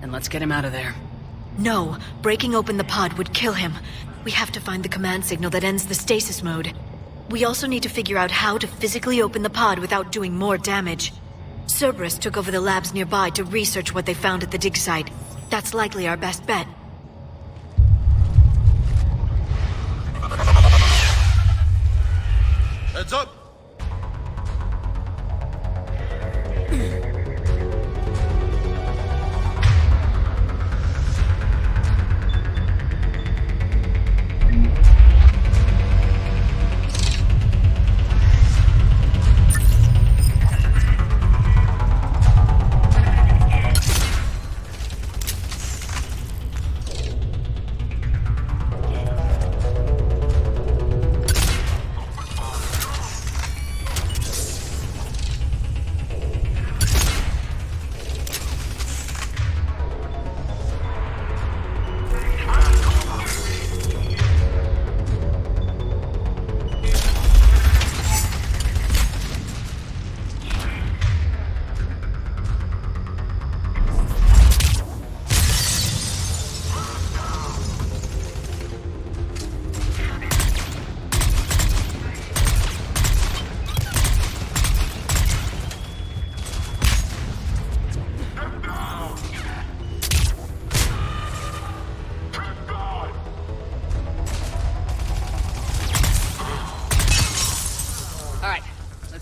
Then let's get him out of there. No, breaking open the pod would kill him. We have to find the command signal that ends the stasis mode. We also need to figure out how to physically open the pod without doing more damage. Cerberus took over the labs nearby to research what they found at the dig site. That's likely our best bet. Heads up!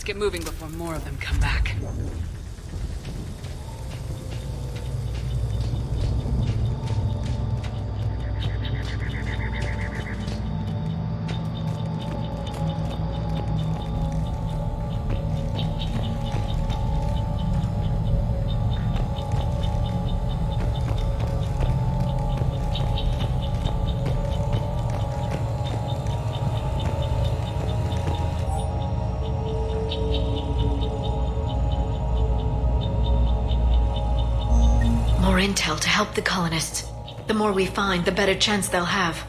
get moving before more of them come back. More intel to help the colonists. The more we find, the better chance they'll have.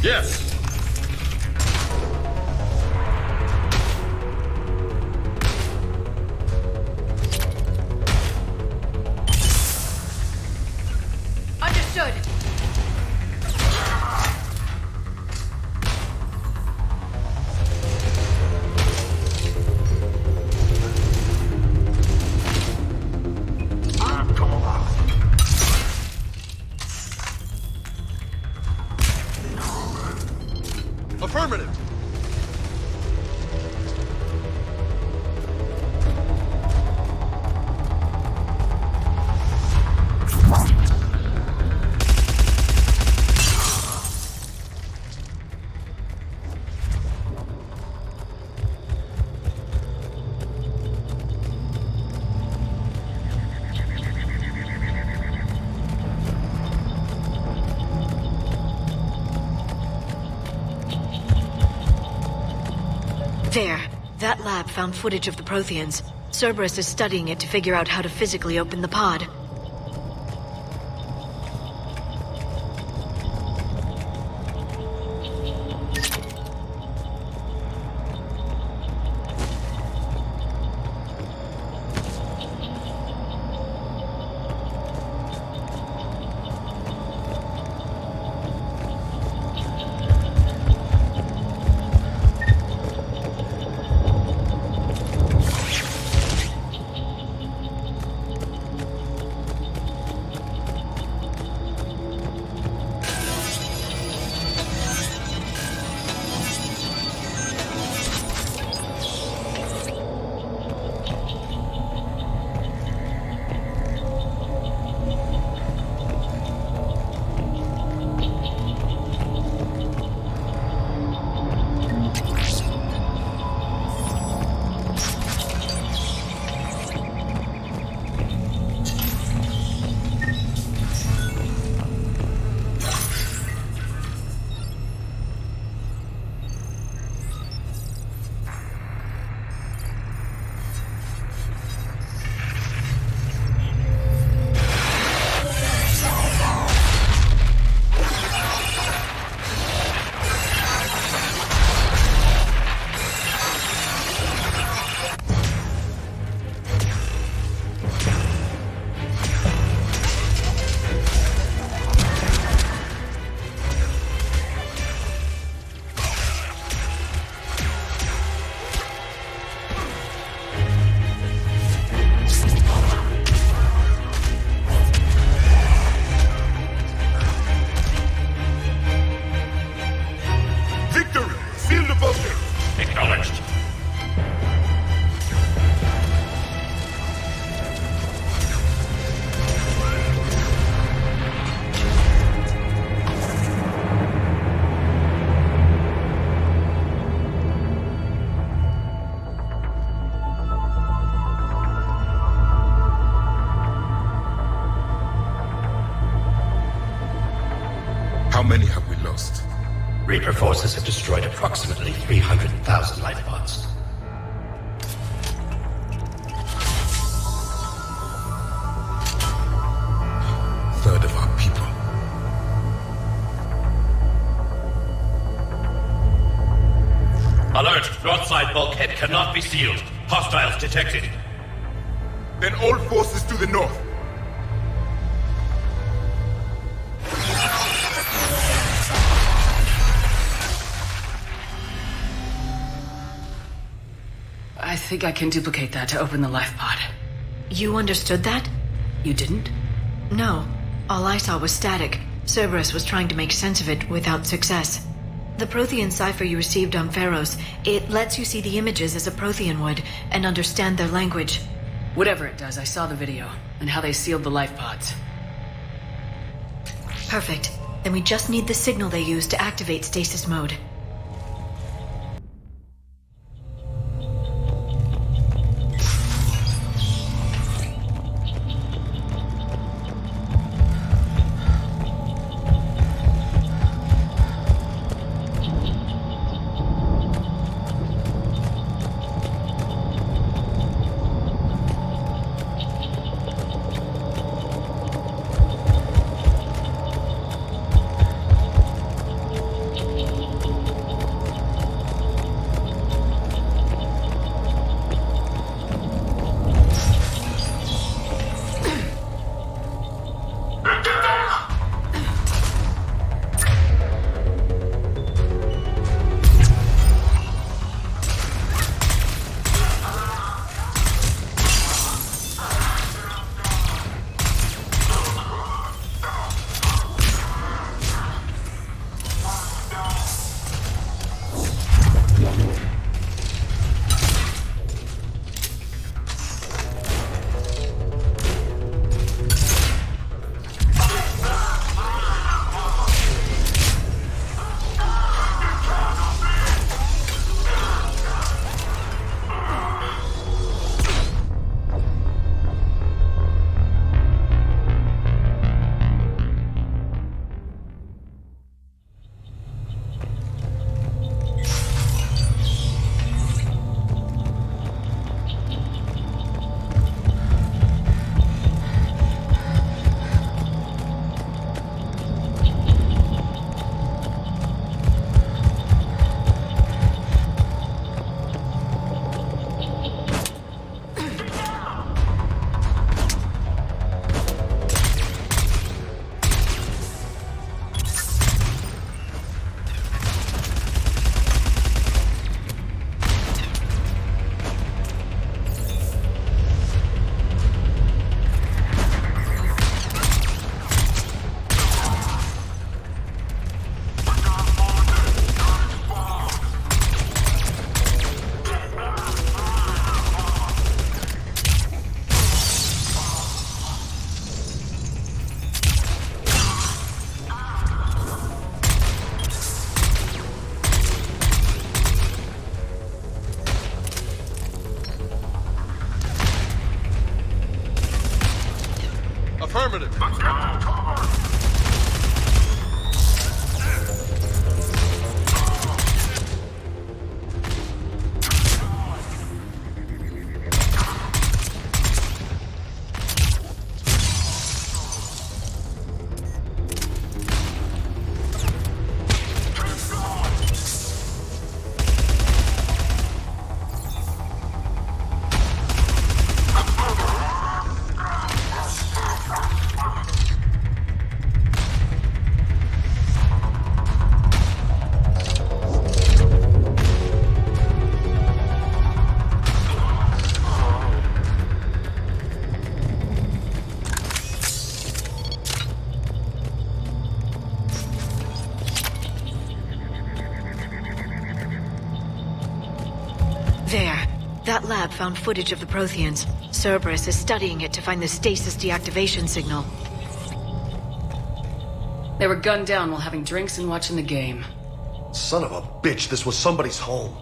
Yes. Understood. Affirmative. There. That lab found footage of the Protheans. Cerberus is studying it to figure out how to physically open the pod. Reaper forces have destroyed approximately 300,000 life pods. Third of our people. Alert! North side bulkhead cannot be sealed. Hostiles detected. Then all forces to the north. I think I can duplicate that to open the life pod. You understood that? You didn't? No. All I saw was static. Cerberus was trying to make sense of it without success. The Prothean cipher you received on Pharaohs, it lets you see the images as a Prothean would, and understand their language. Whatever it does, I saw the video, and how they sealed the life pods. Perfect. Then we just need the signal they use to activate stasis mode. Affirmative. There. That lab found footage of the Protheans. Cerberus is studying it to find the stasis deactivation signal. They were gunned down while having drinks and watching the game. Son of a bitch, this was somebody's home.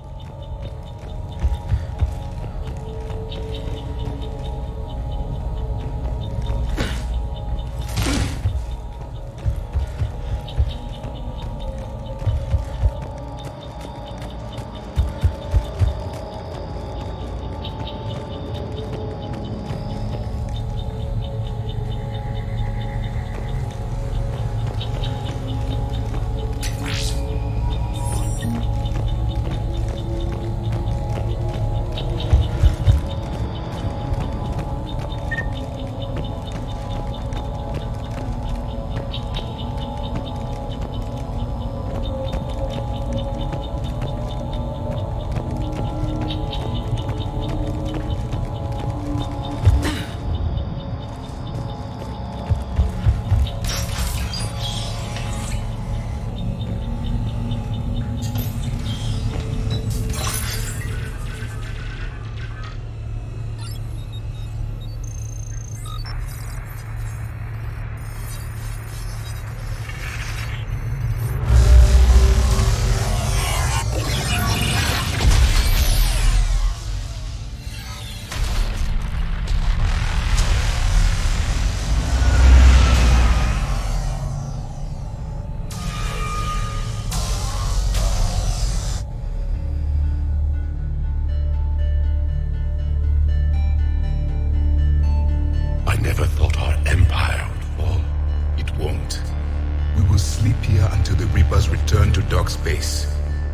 return to dock space,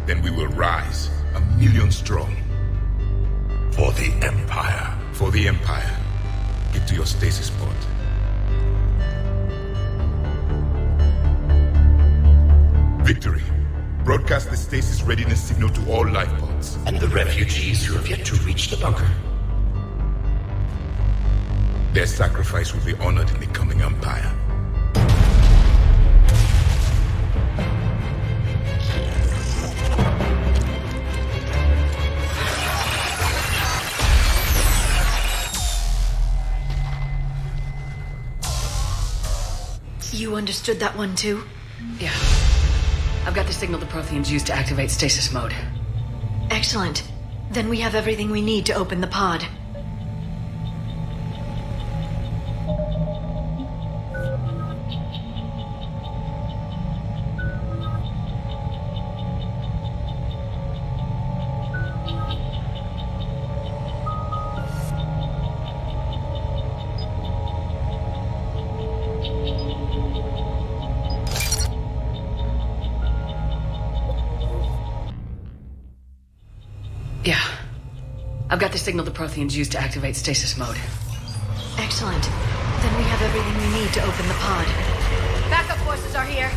then we will rise, 1,000,000 strong. For the Empire. For the Empire. Get to your stasis pod. Victory. Broadcast the stasis readiness signal to all life pods. And the refugees who have yet to reach the bunker. Their sacrifice will be honored in the coming Empire. You understood that one too? Yeah. I've got the signal the Protheans used to activate stasis mode. Excellent. Then we have everything we need to open the pod. Yeah. I've got the signal the Protheans used to activate stasis mode. Excellent. Then we have everything we need to open the pod. Backup forces are here.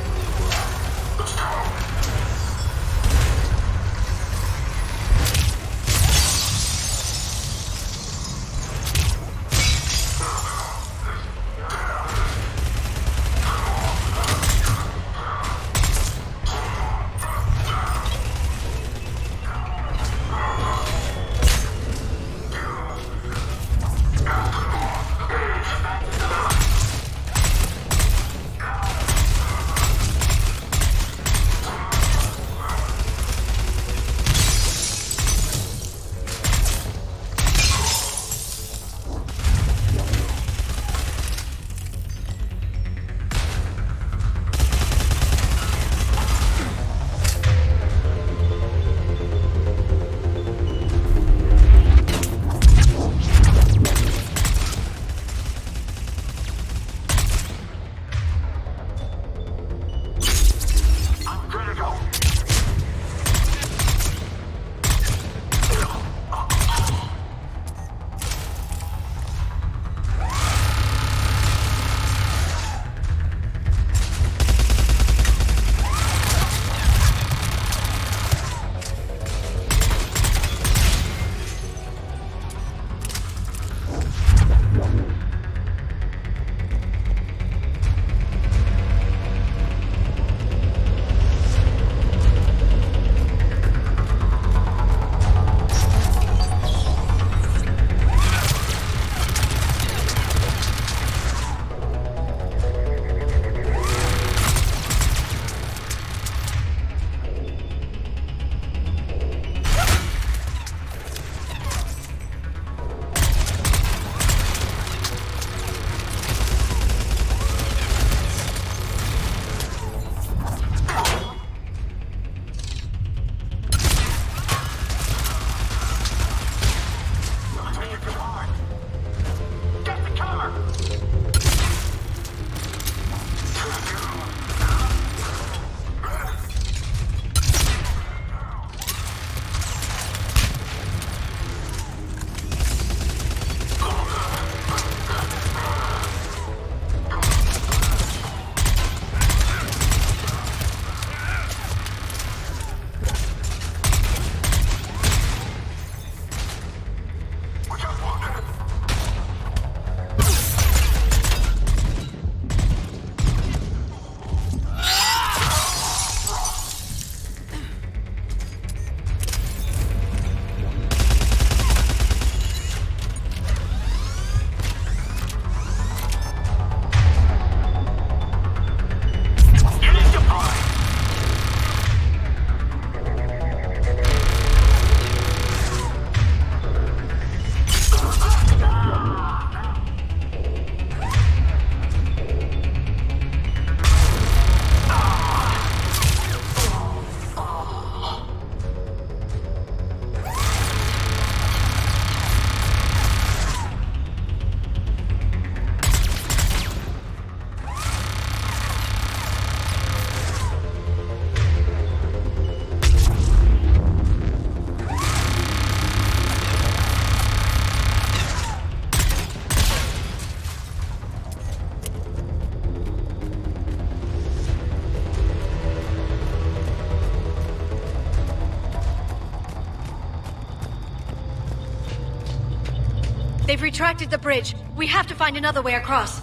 They've retracted the bridge. We have to find another way across.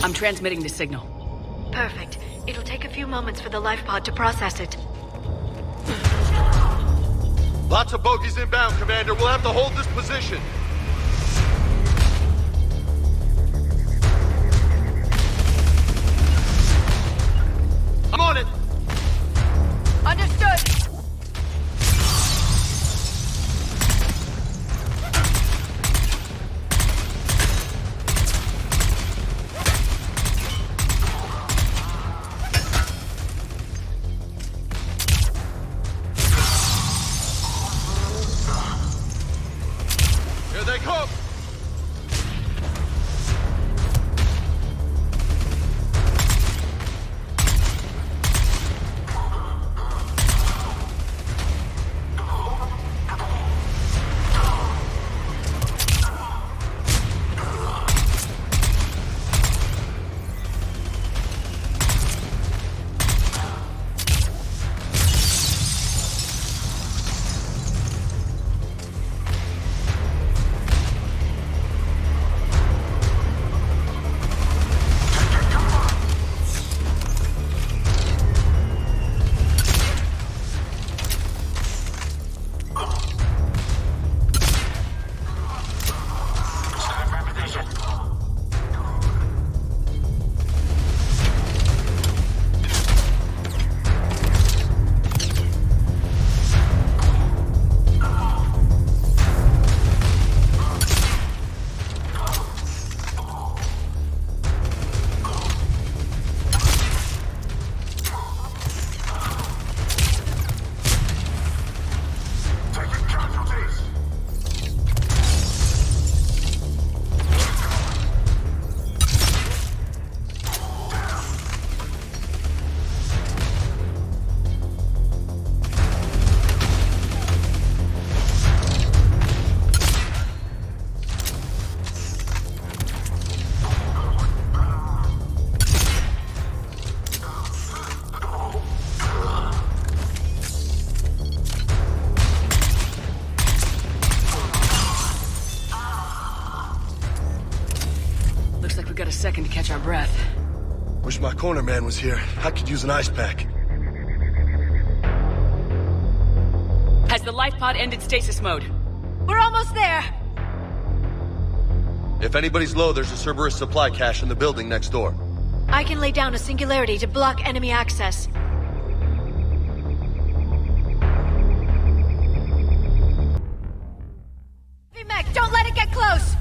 I'm transmitting the signal. Perfect. It'll take a few moments for the life pod to process it. Lots of bogies inbound, Commander. We'll have to hold this position. I'm on it. Understood. second to catch our breath. Wish my corner man was here. I could use an ice pack. Has the life pod ended stasis mode? We're almost there! If anybody's low, there's a Cerberus supply cache in the building next door. I can lay down a singularity to block enemy access. Hey, Mech, don't let it get close!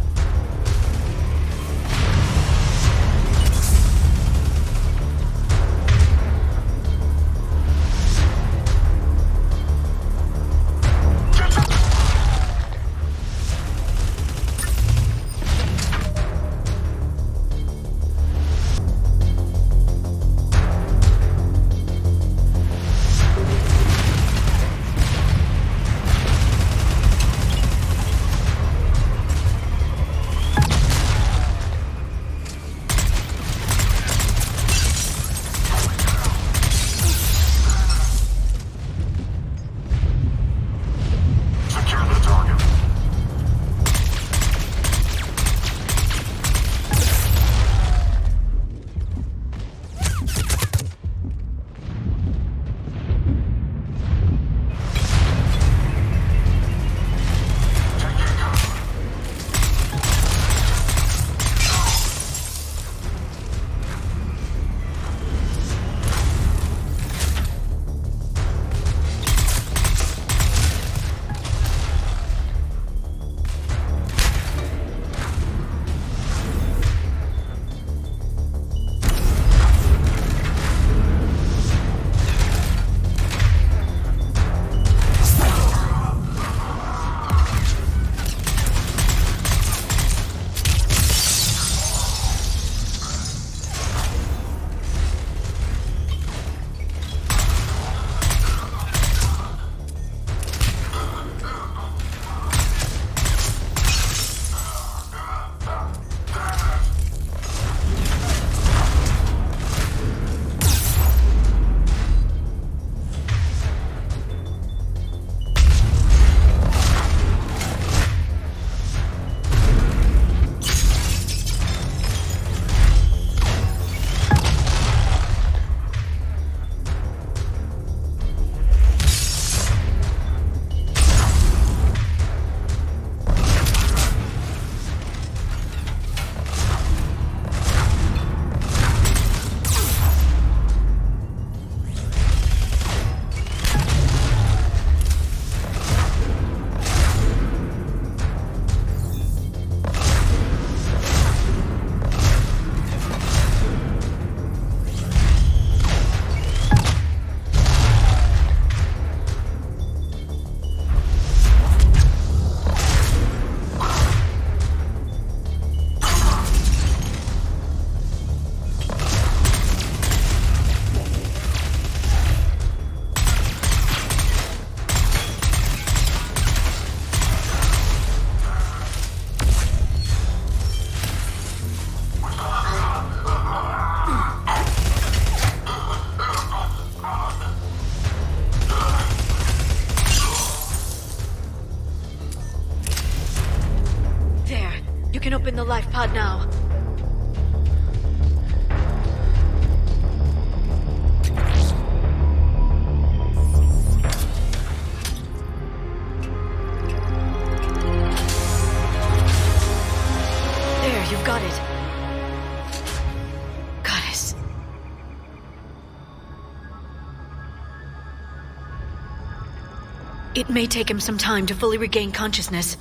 You can open the life pod now. There, you've got it. Goddess. It may take him some time to fully regain consciousness.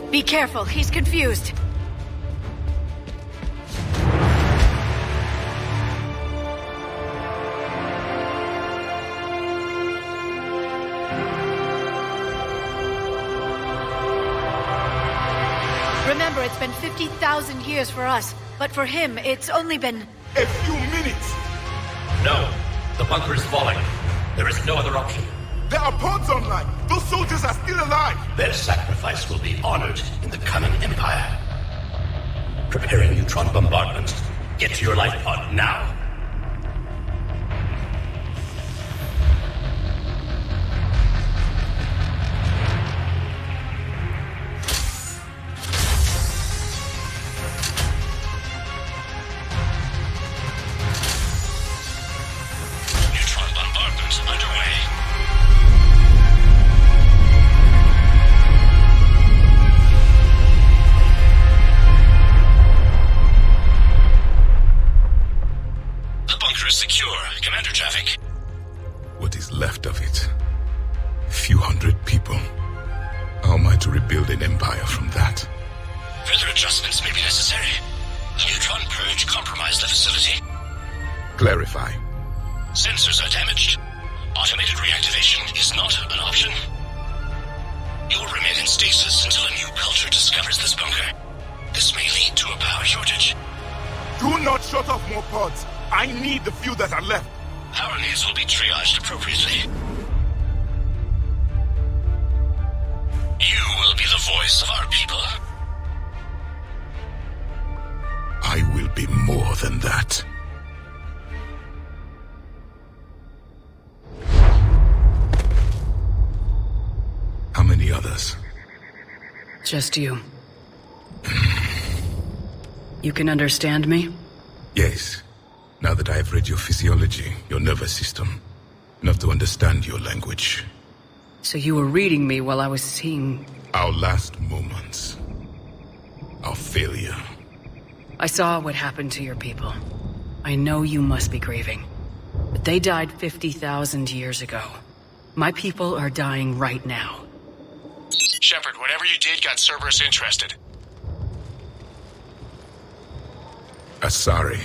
Be careful, he's confused. Remember, it's been 50,000 years for us, but for him, it's only been... A few minutes! No. The bunker is falling. There is no other option. There are pods online! Those soldiers are still alive! Their sacrifice will be honored in the coming Empire. Preparing neutron bombardment. Get to your life pod now. Neutron bombardment underway. The bunker is secure, Commander Traffic. What is left of it? A few hundred people. How am I to rebuild an empire from that? Further adjustments may be necessary. The neutron purge compromised the facility. Clarify. Sensors are damaged. Automated reactivation is not an option. You'll remain in stasis until a new culture discovers this bunker. This may lead to a power shortage. Do not shut off more pods! I need the few that are left! Power needs will be triaged appropriately. You will be the voice of our people. I will be more than that. How many others? Just you. You can understand me? Yes. Now that I have read your physiology, your nervous system, enough to understand your language. So you were reading me while I was seeing... Our last moments. Our failure. I saw what happened to your people. I know you must be grieving. But they died 50,000 years ago. My people are dying right now. Shepard, whatever you did got Cerberus interested. Asari.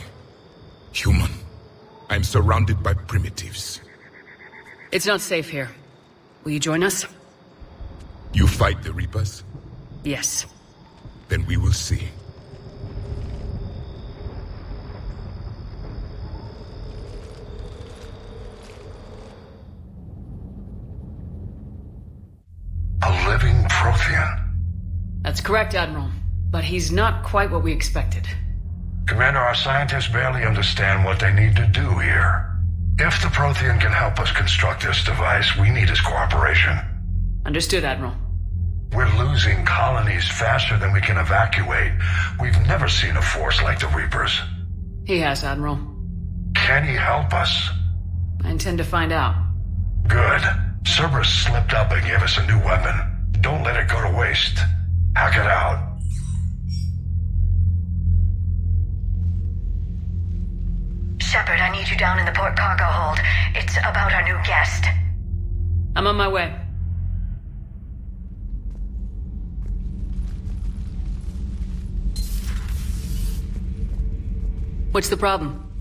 Human. I'm surrounded by primitives. It's not safe here. Will you join us? You fight the Reapers? Yes. Then we will see. A living Prothean. That's correct, Admiral. But he's not quite what we expected. Commander, our scientists barely understand what they need to do here. If the Prothean can help us construct this device, we need his cooperation. Understood, Admiral. We're losing colonies faster than we can evacuate. We've never seen a force like the Reapers. He has, Admiral. Can he help us? I intend to find out. Good. Cerberus slipped up and gave us a new weapon. Don't let it go to waste. Hack it out. Shepard, I need you down in the port cargo hold. It's about our new guest. I'm on my way. What's the problem?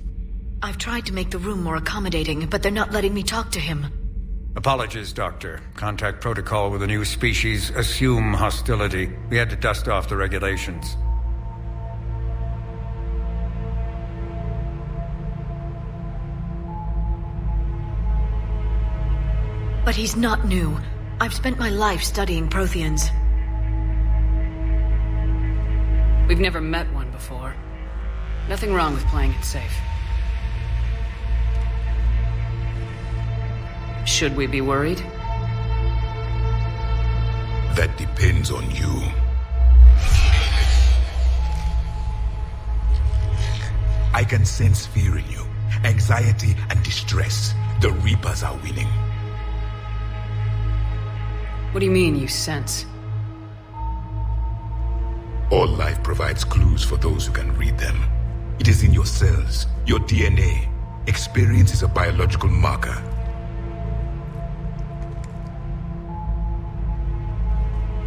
I've tried to make the room more accommodating, but they're not letting me talk to him. Apologies, Doctor. Contact protocol with a new species. Assume hostility. We had to dust off the regulations. But he's not new. I've spent my life studying Protheans. We've never met one before. Nothing wrong with playing it safe. Should we be worried? That depends on you. I can sense fear in you, anxiety and distress. The Reapers are winning. What do you mean, you sense? All life provides clues for those who can read them. It is in your cells, your DNA. Experience is a biological marker.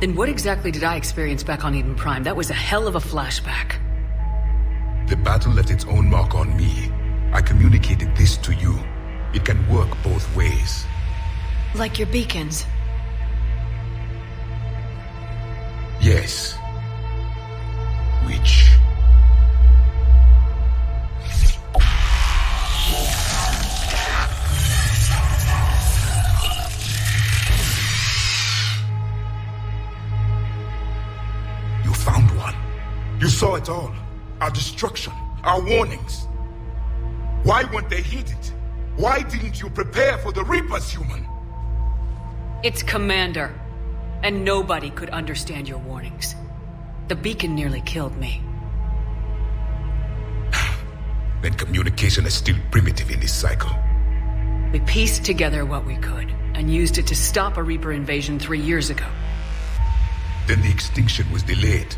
Then what exactly did I experience back on Eden Prime? That was a hell of a flashback. The battle left its own mark on me. I communicated this to you. It can work both ways. Like your beacons? Yes. You saw it all. Our destruction, our warnings. Why weren't they heeded? Why didn't you prepare for the Reapers, human? It's Commander. And nobody could understand your warnings. The beacon nearly killed me. Then communication is still primitive in this cycle. We pieced together what we could, and used it to stop a Reaper invasion 3 years ago. Then the extinction was delayed.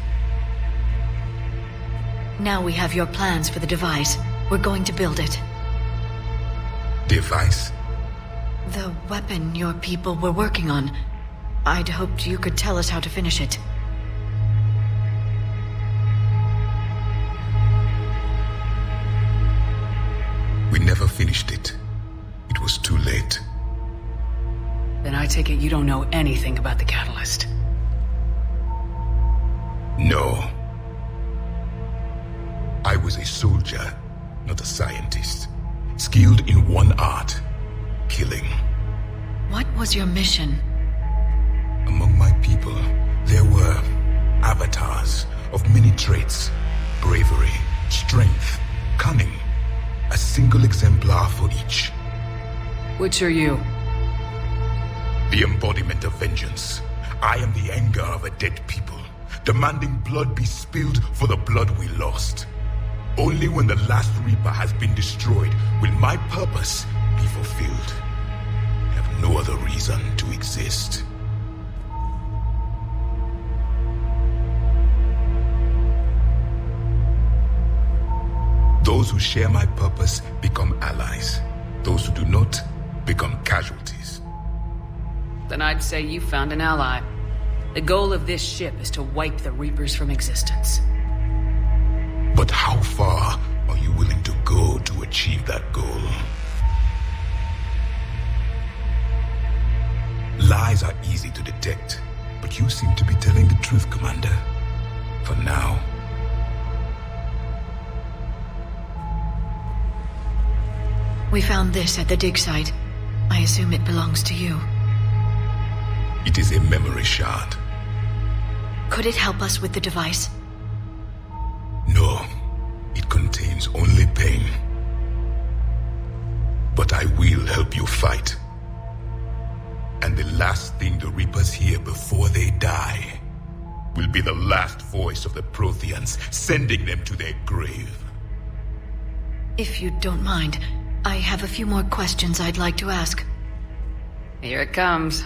Now we have your plans for the device. We're going to build it. Device? The weapon your people were working on. I'd hoped you could tell us how to finish it. We never finished it. It was too late. Then I take it you don't know anything about the catalyst. No. I was a soldier, not a scientist. Skilled in one art, killing. What was your mission? Among my people, there were avatars of many traits. Bravery, strength, cunning. A single exemplar for each. Which are you? The embodiment of vengeance. I am the anger of a dead people, demanding blood be spilled for the blood we lost. Only when the last Reaper has been destroyed will my purpose be fulfilled. I have no other reason to exist. Those who share my purpose become allies. Those who do not become casualties. Then I'd say you found an ally. The goal of this ship is to wipe the Reapers from existence. But how far are you willing to go to achieve that goal? Lies are easy to detect, but you seem to be telling the truth, Commander. For now. We found this at the dig site. I assume it belongs to you. It is a memory shard. Could it help us with the device? No. It contains only pain. But I will help you fight. And the last thing the Reapers hear before they die will be the last voice of the Protheans, sending them to their grave. If you don't mind, I have a few more questions I'd like to ask. Here it comes.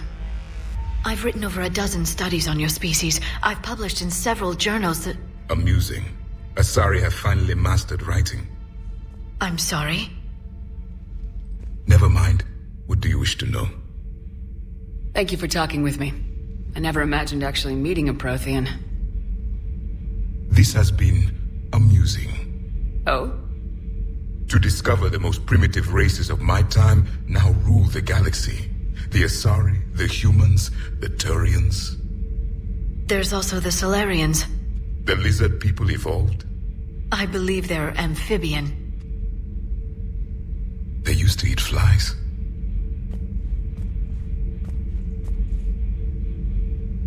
I've written over a dozen studies on your species. I've published in several journals that... Amusing. Asari have finally mastered writing. I'm sorry? Never mind. What do you wish to know? Thank you for talking with me. I never imagined actually meeting a Prothean. This has been amusing. Oh? To discover the most primitive races of my time now rule the galaxy. The Asari, the humans, the Turians. There's also the Solarians. The lizard people evolved? I believe they're amphibian. They used to eat flies.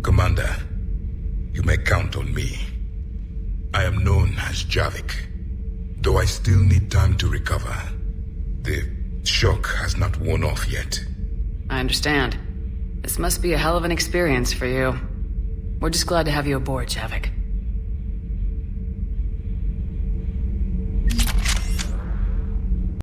Commander, you may count on me. I am known as Javik, though I still need time to recover. The shock has not worn off yet. I understand. This must be a hell of an experience for you. We're just glad to have you aboard, Javik.